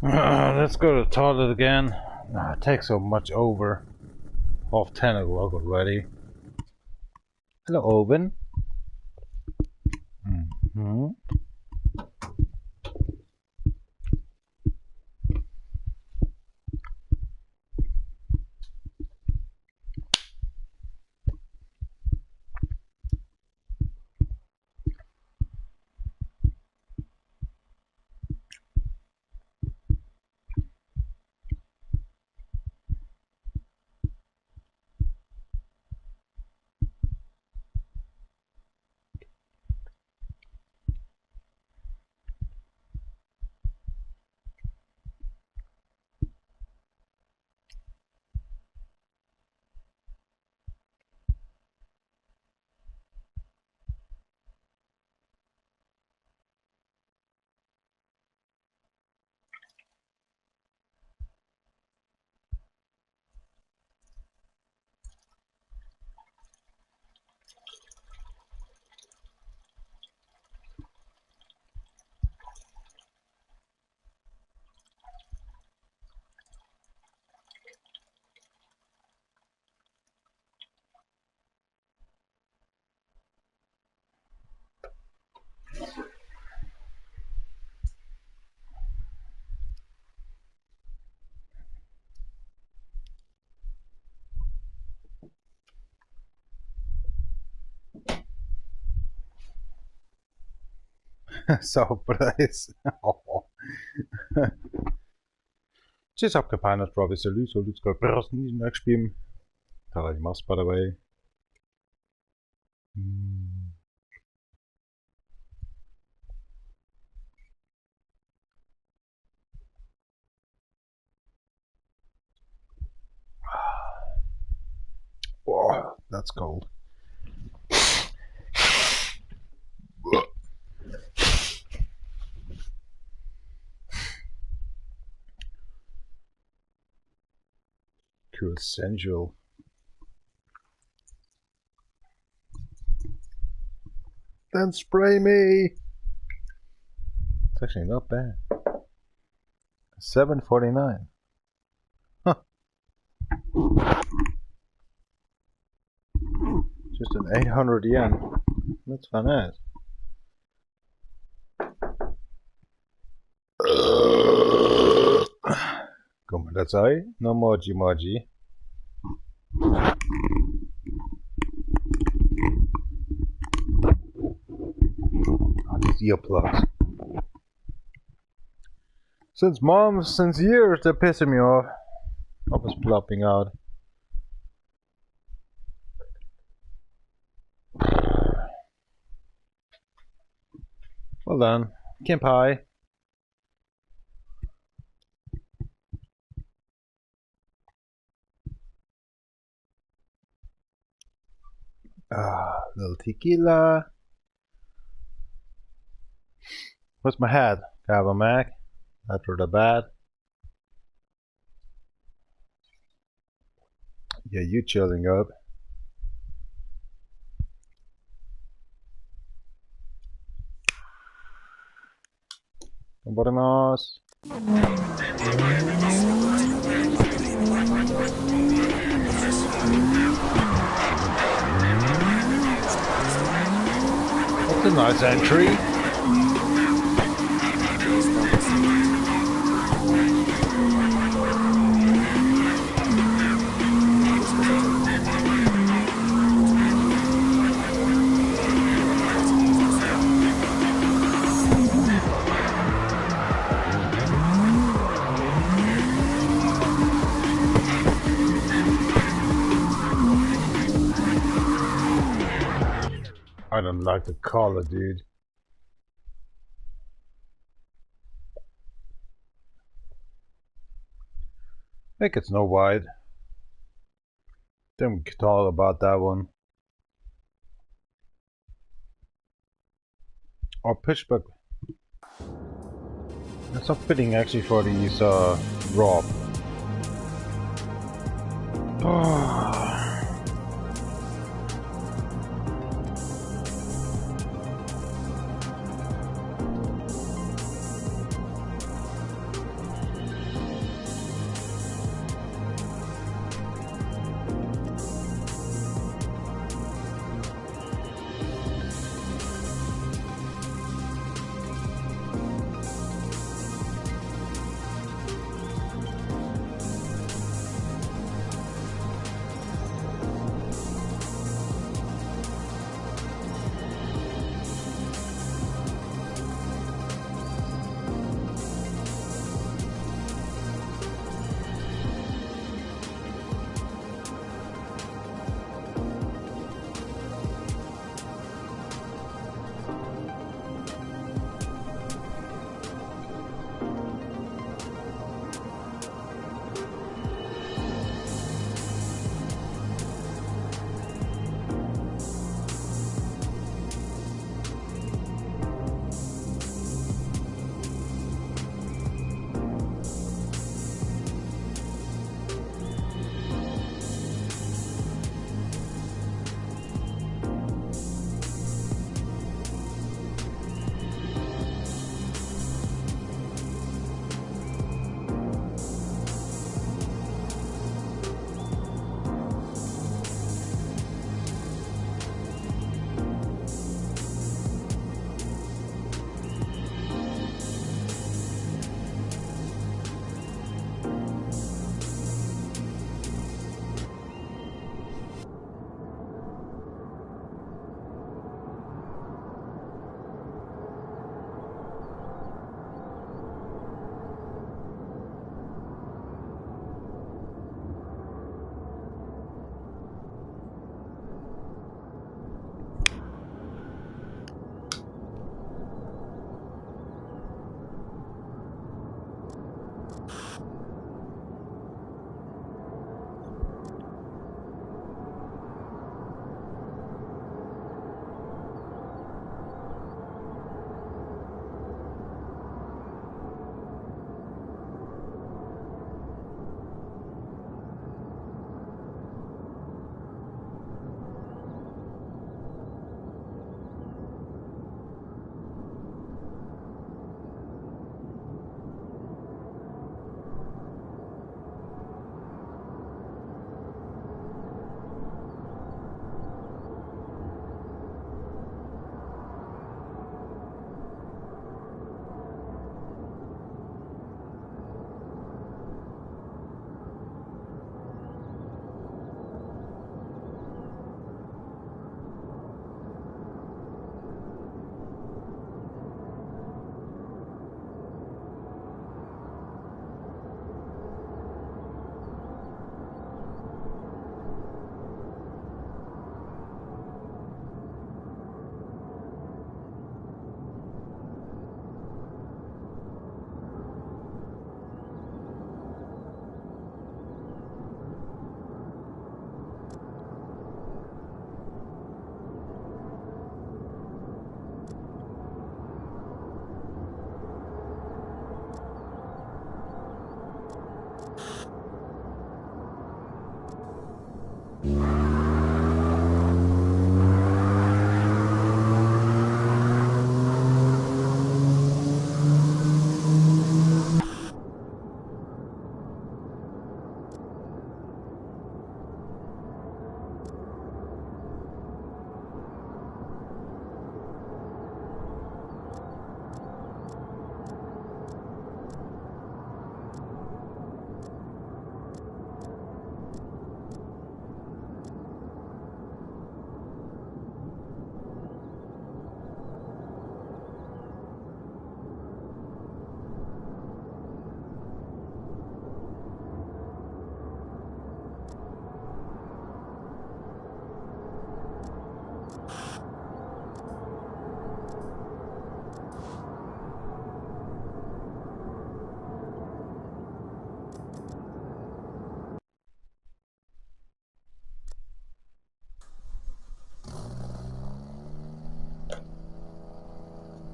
Let's go to the toilet again. It takes so much over. 10:30 already. Hello, Owen. Surprise! Just up Capana Drop is a loose or loose got person in next beam. Tell you must, by the way. Whoa, that's cold. Cool, sensual. Then spray me. It's actually not bad. 7.49. Huh. Just an 800 yen. That's finesse. Come that's I. No moji moji. These earplugs. Since years, they're pissing me off. I was plopping out. Well done. Kimpai. Little tequila. Where's my hat? Can I have a Mac? After the bad. Yeah, you chilling up.頑張ります. That's a nice entry. I don't like the color, dude. Make it Snow White. Then we can talk about that one. Or Pitchback. That's not fitting actually for these ROP.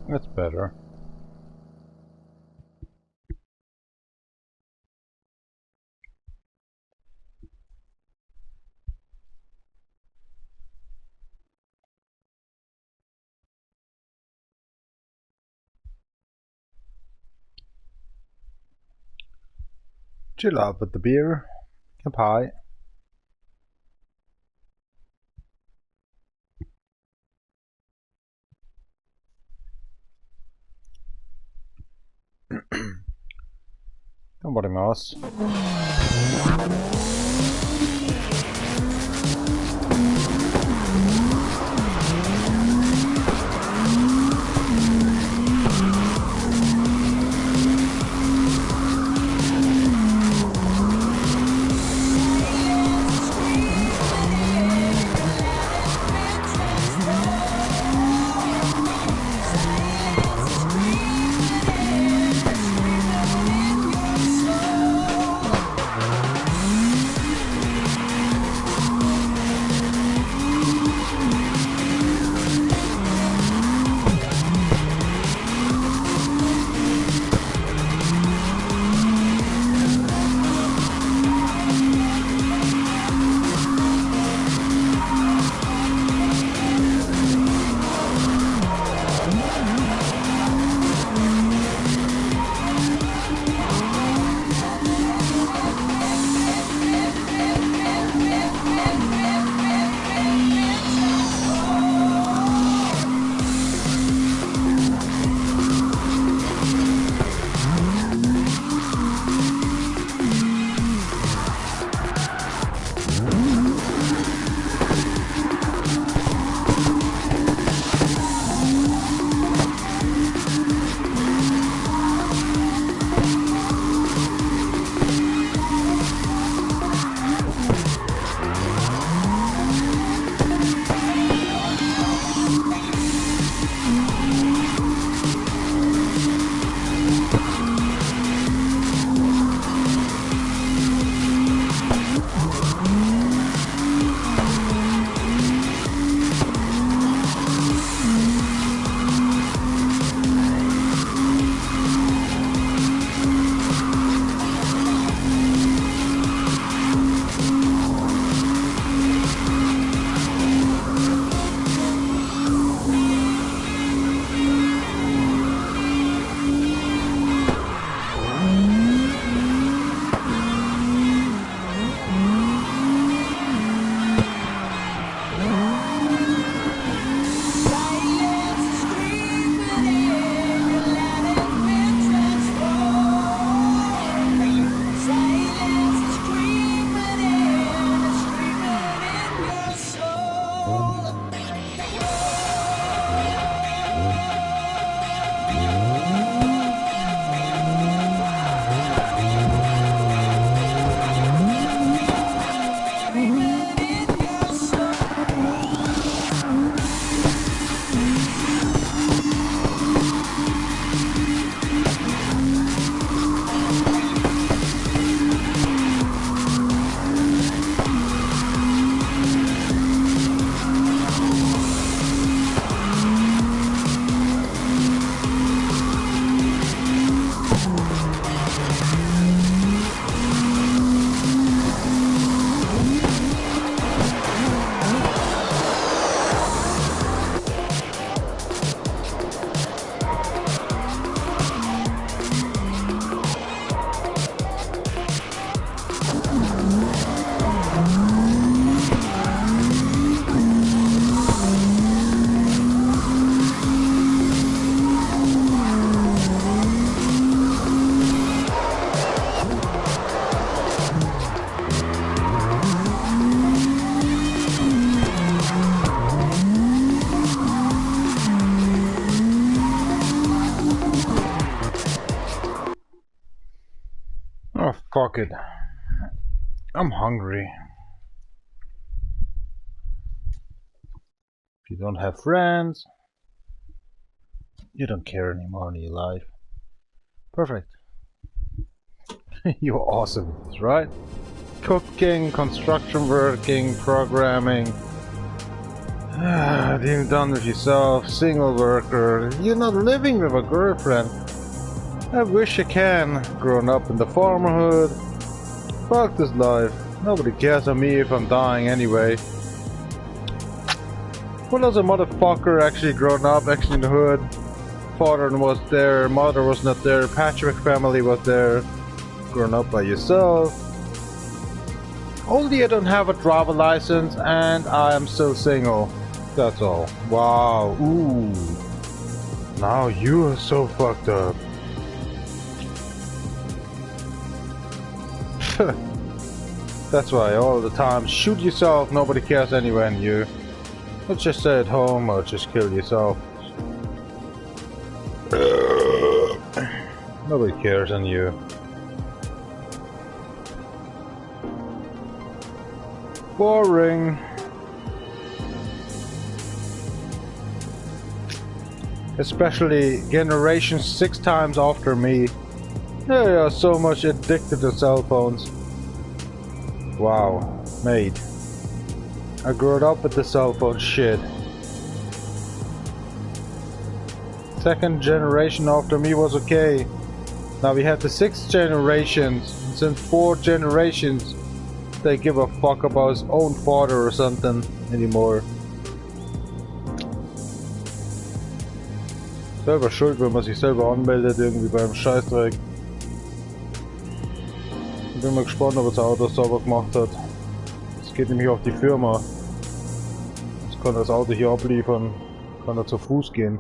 That's better. Chill out with the beer. Kampai. Don't worry, mouse. Fuck it. I'm hungry. If you don't have friends, you don't care anymore in your life. Perfect. You're awesome, right? Cooking, construction working, programming. Being done with yourself, single worker. You're not living with a girlfriend. I wish I can. Grown up in the farmerhood. Fuck this life. Nobody cares on me if I'm dying anyway. When was a motherfucker actually grown up, actually in the hood? Father was there, mother was not there, Patrick family was there. Grown up by yourself. Only I don't have a driver license and I am still single. That's all. Wow. Ooh. Now you are so fucked up. That's why all the time shoot yourself, nobody cares anywhere in you. Let's just stay at home or just kill yourself. Nobody cares on you. Boring. Especially generations 6 times after me. They are so much addicted to cell phones. Wow, mate. I grew up with the cell phone shit. Second generation after me was okay. Now we have the 6th generations. And since 4 generations, they give a fuck about his own father or something anymore. Selber schuld, wenn man sich selber anmeldet, irgendwie beim Scheißdreck. Ich bin mal gespannt, ob er das Auto sauber gemacht hat. Es geht nämlich auf die Firma. Jetzt kann er das Auto hier abliefern, kann er zu Fuß gehen.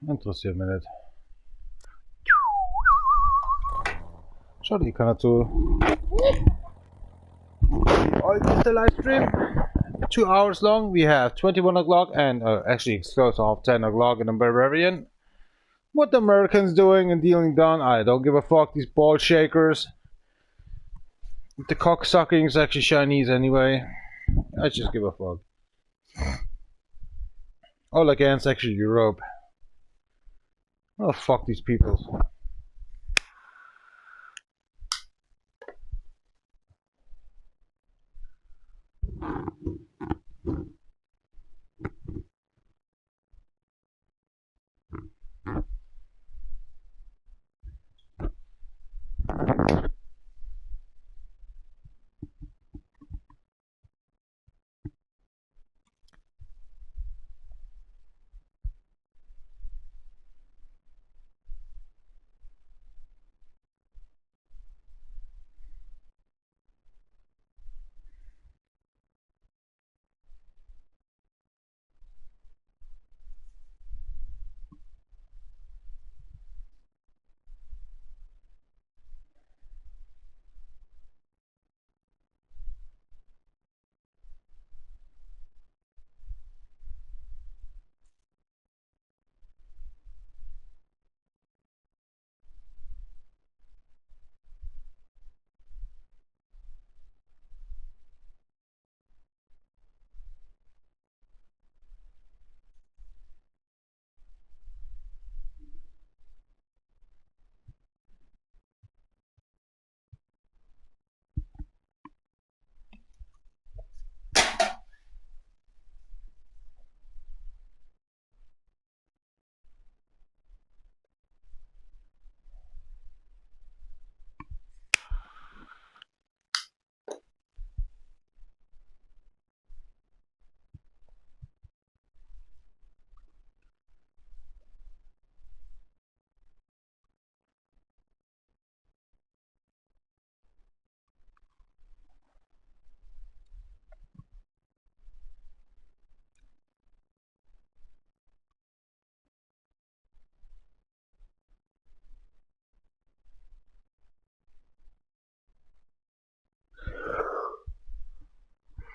Interessiert mich nicht. Schau die keiner zu. Alright, it's the live stream. 2 hours long. We have 21 o'clock and actually it's close off 10 o'clock in the Bavarian. What the Americans doing and dealing done, I don't give a fuck. These ball shakers. The cock sucking is actually Chinese anyway. I just give a fuck. All against actually Europe. Oh, fuck these people.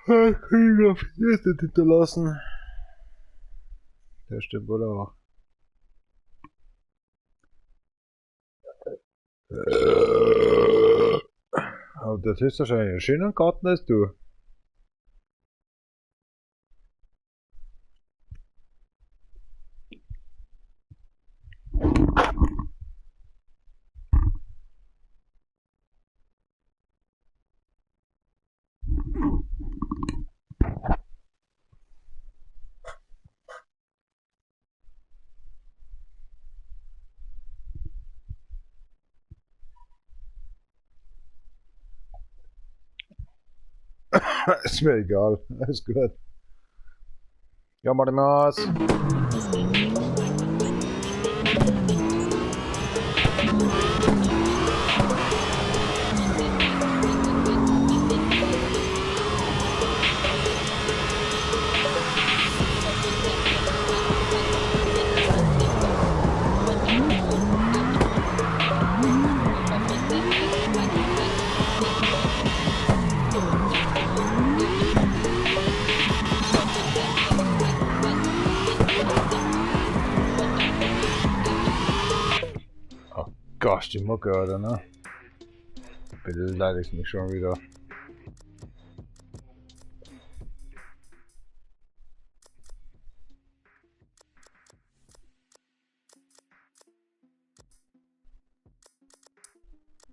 Krieg auf Liste hinterlassen. Der stimmt wohl auch. Aber das ist wahrscheinlich ein schöner Garten als du. Ist mir egal, alles gut. Ja, Marimas. Gosh, die Mucke, oder, ne? Beleidigt mich schon wieder.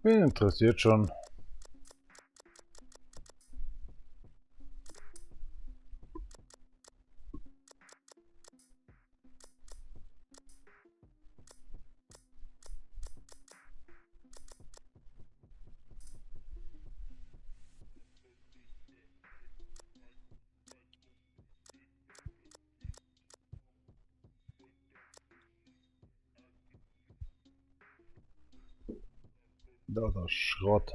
Wen interessiert schon? Das Schrott.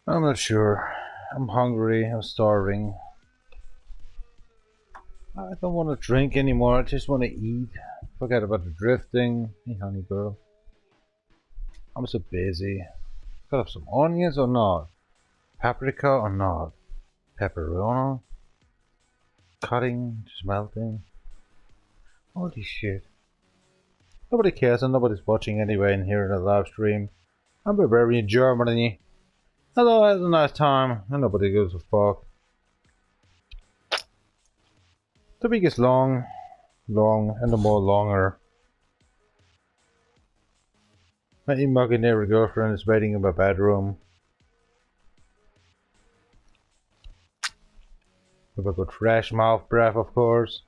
I'm not sure. I'm hungry, I'm starving. I don't want to drink anymore, I just want to eat. Forget about the drifting. Hey honey girl. I'm so busy. Gotta have some onions or not? Paprika or not? Pepperoni? Cutting, just melting. Holy shit. Nobody cares and nobody's watching anyway in here in the live stream. I'm Bavarian Germany. Hello, I had a nice time and nobody gives a fuck. The week is long, and the more longer. My imaginary girlfriend is waiting in my bedroom. With a good fresh mouth breath, of course.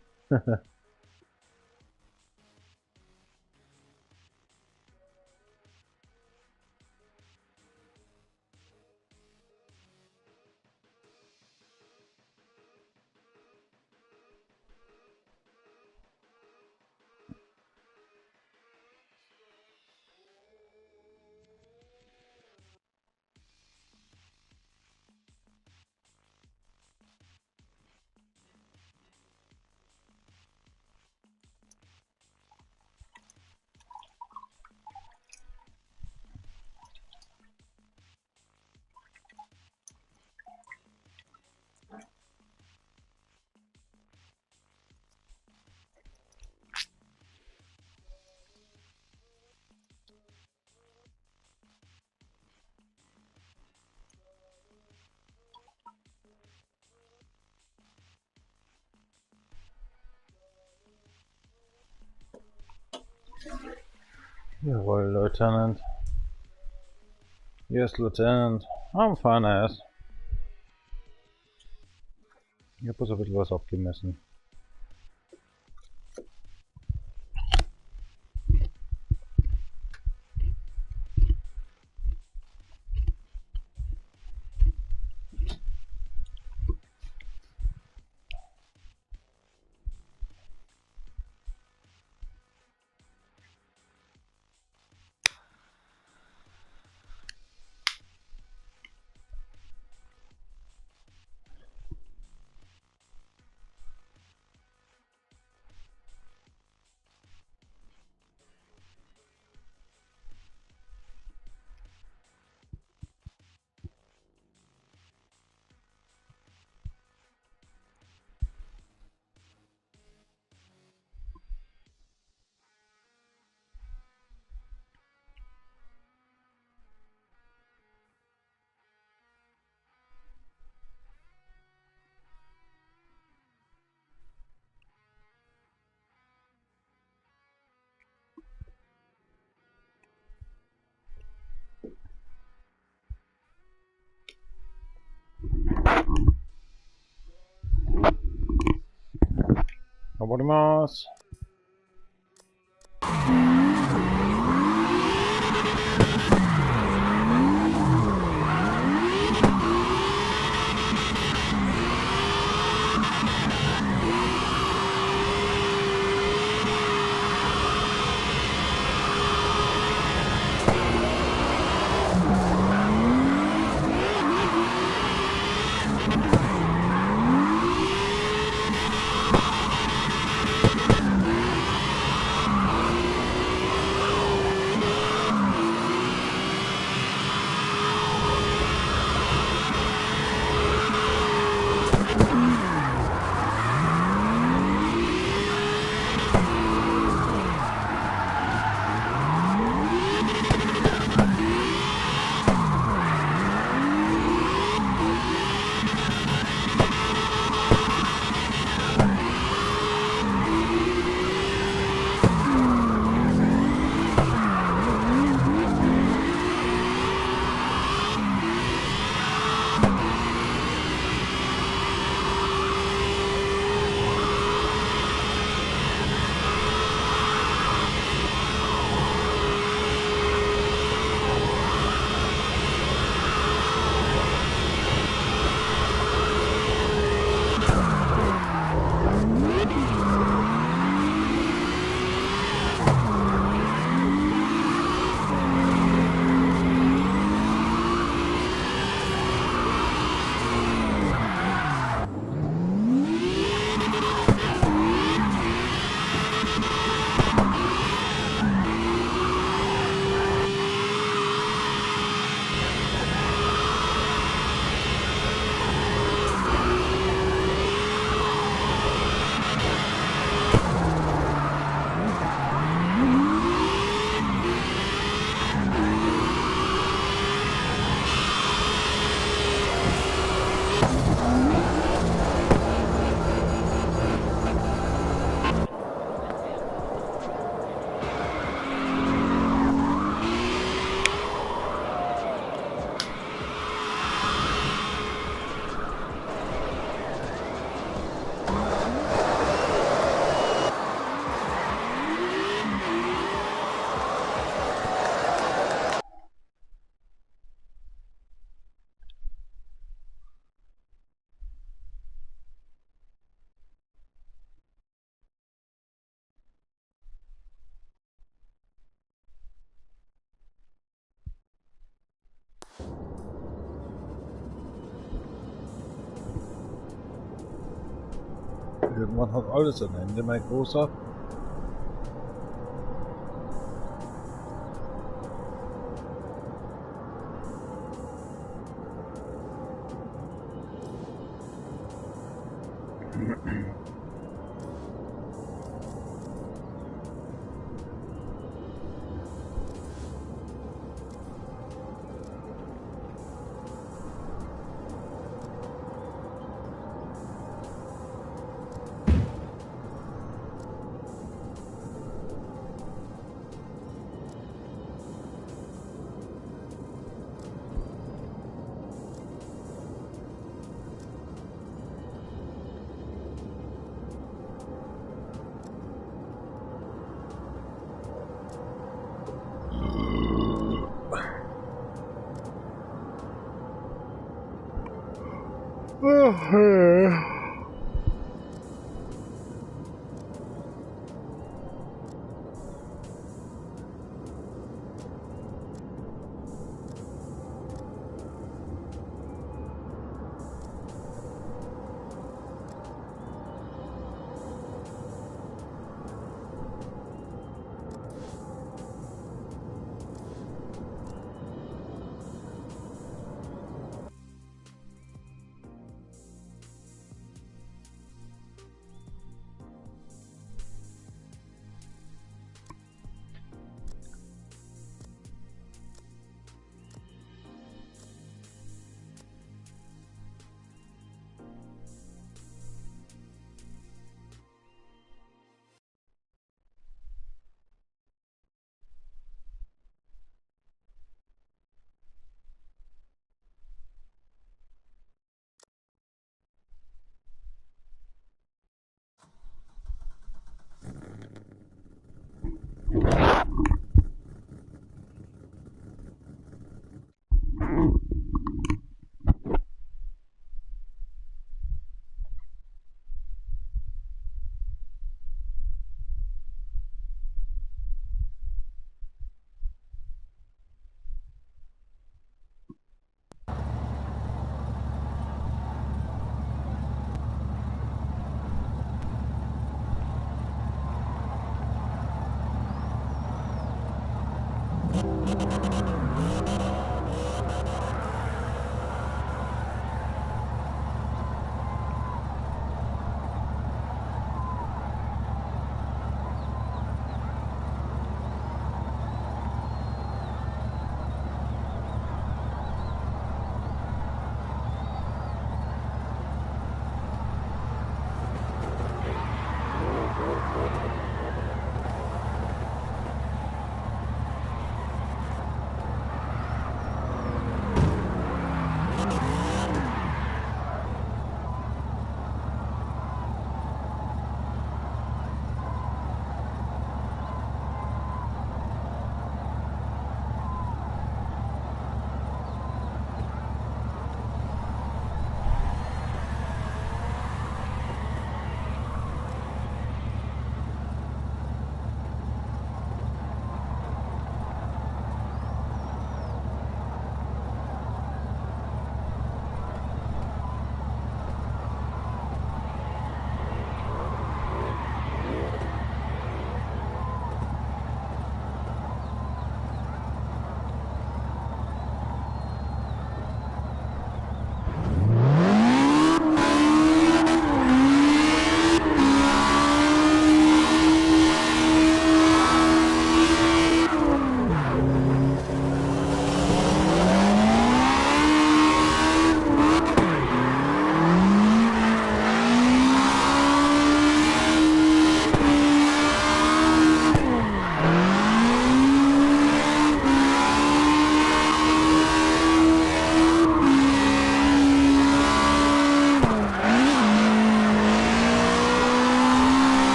Jawohl, Lieutenant. Yes, Lieutenant. I'm fine ass. Ich hab bloß ein bisschen was abgemessen. Abonnements. man hat alles am Ende, mein Großer.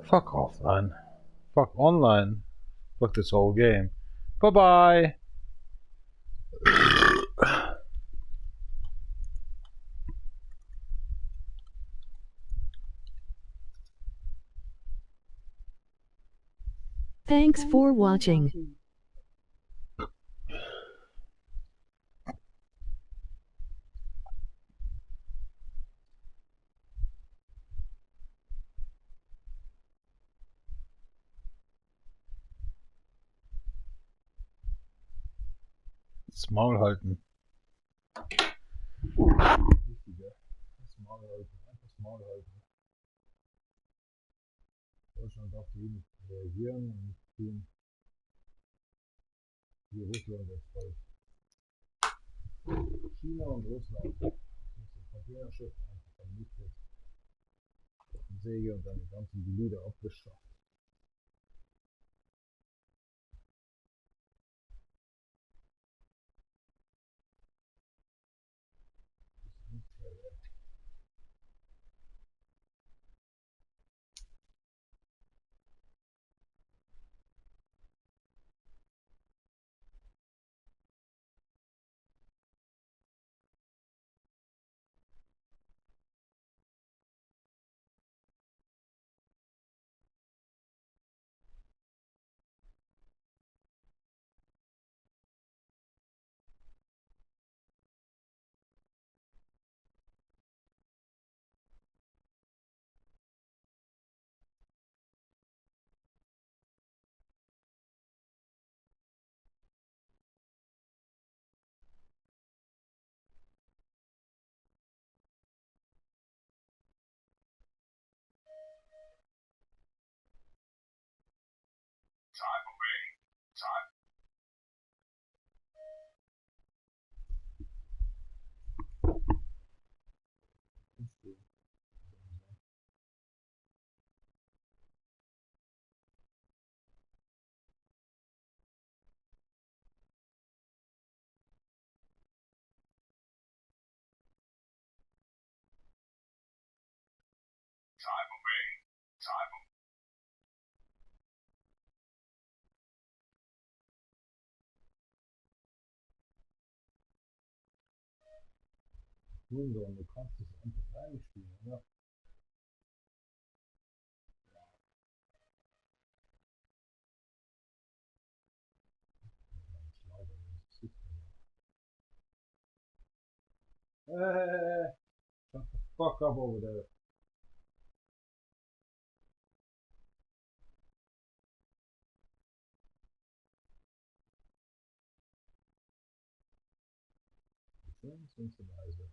Fuck offline. Fuck online. Fuck this whole game. Bye bye! Thanks for watching. Das Maul halten. Wichtiger. Das Maul halten. Einfach das Maul halten. Deutschland darf hier nicht reagieren und nicht tun, wie Russland das folgt. China und Russland. Das ist ein Containerschiff einfach vernichtet. Die Säge und seine ganzen Glieder abgeschafft. Nun so, du kannst das einfach reinspielen, oder? Hey, shut the fuck up over there. Schön sind sie leise.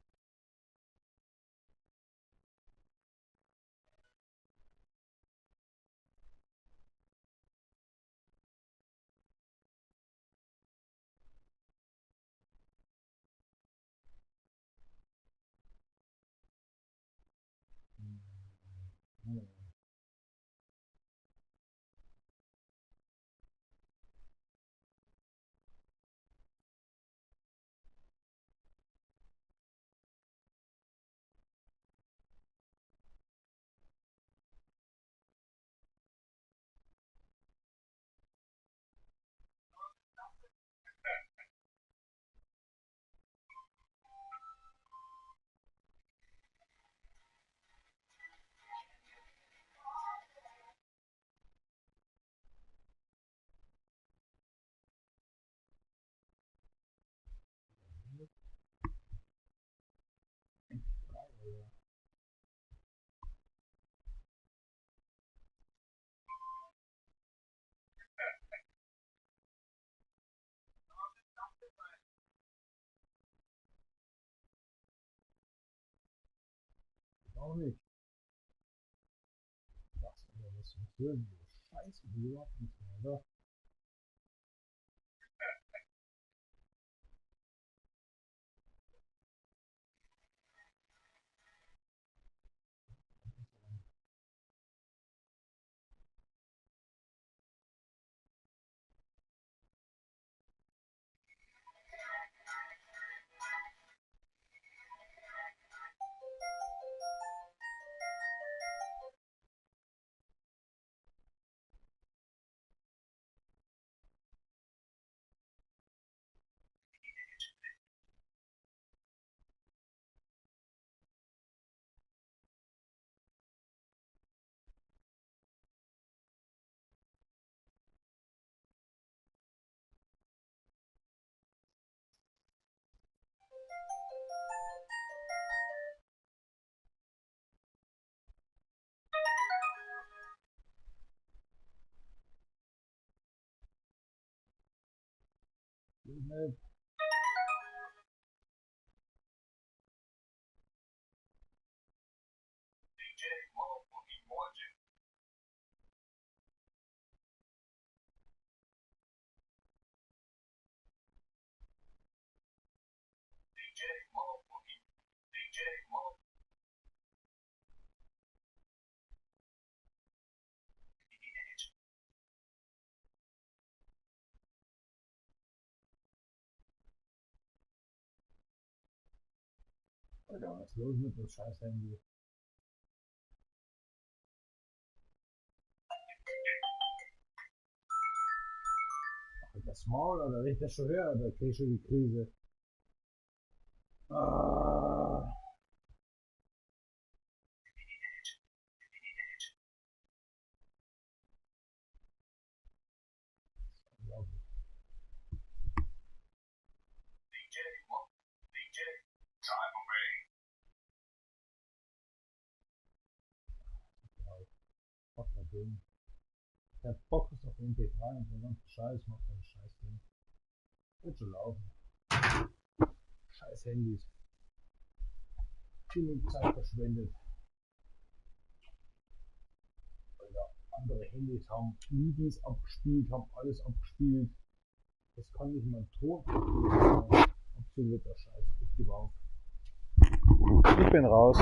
Auch nicht. Was ist denn Scheiße, die überhaupt nicht mehr, oder? Nicht. Alter, was ist los mit dem scheiß Handy? Ach, das Maul, oder wenn ich das schon höre, da krieg ich schon die Krise. Ah. Unglaublich. Fuck das Ding. Der Bock ist auf MP3 und so ganzen Scheiß, macht den scheiß Ding. Wird schon laufen. Scheiß Handys. Genug Zeit verschwendet. Weil da andere Handys haben Videos abgespielt, haben alles abgespielt. Das kann nicht mal ein Ton abspielen. Absoluter Scheiß. Ich gebe auf. Ich bin raus.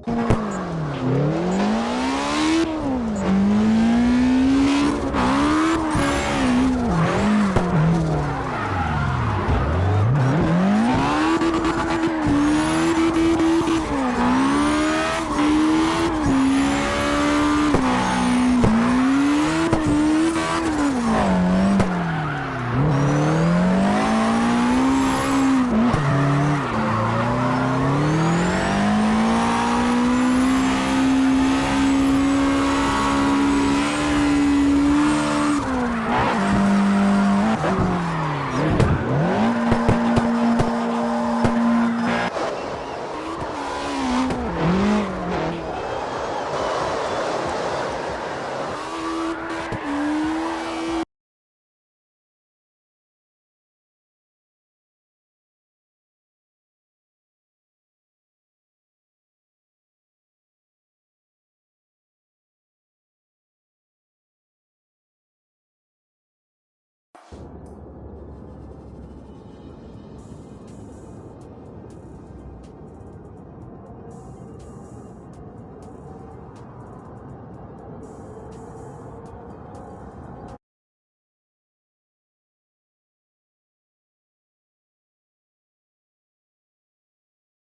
Bye.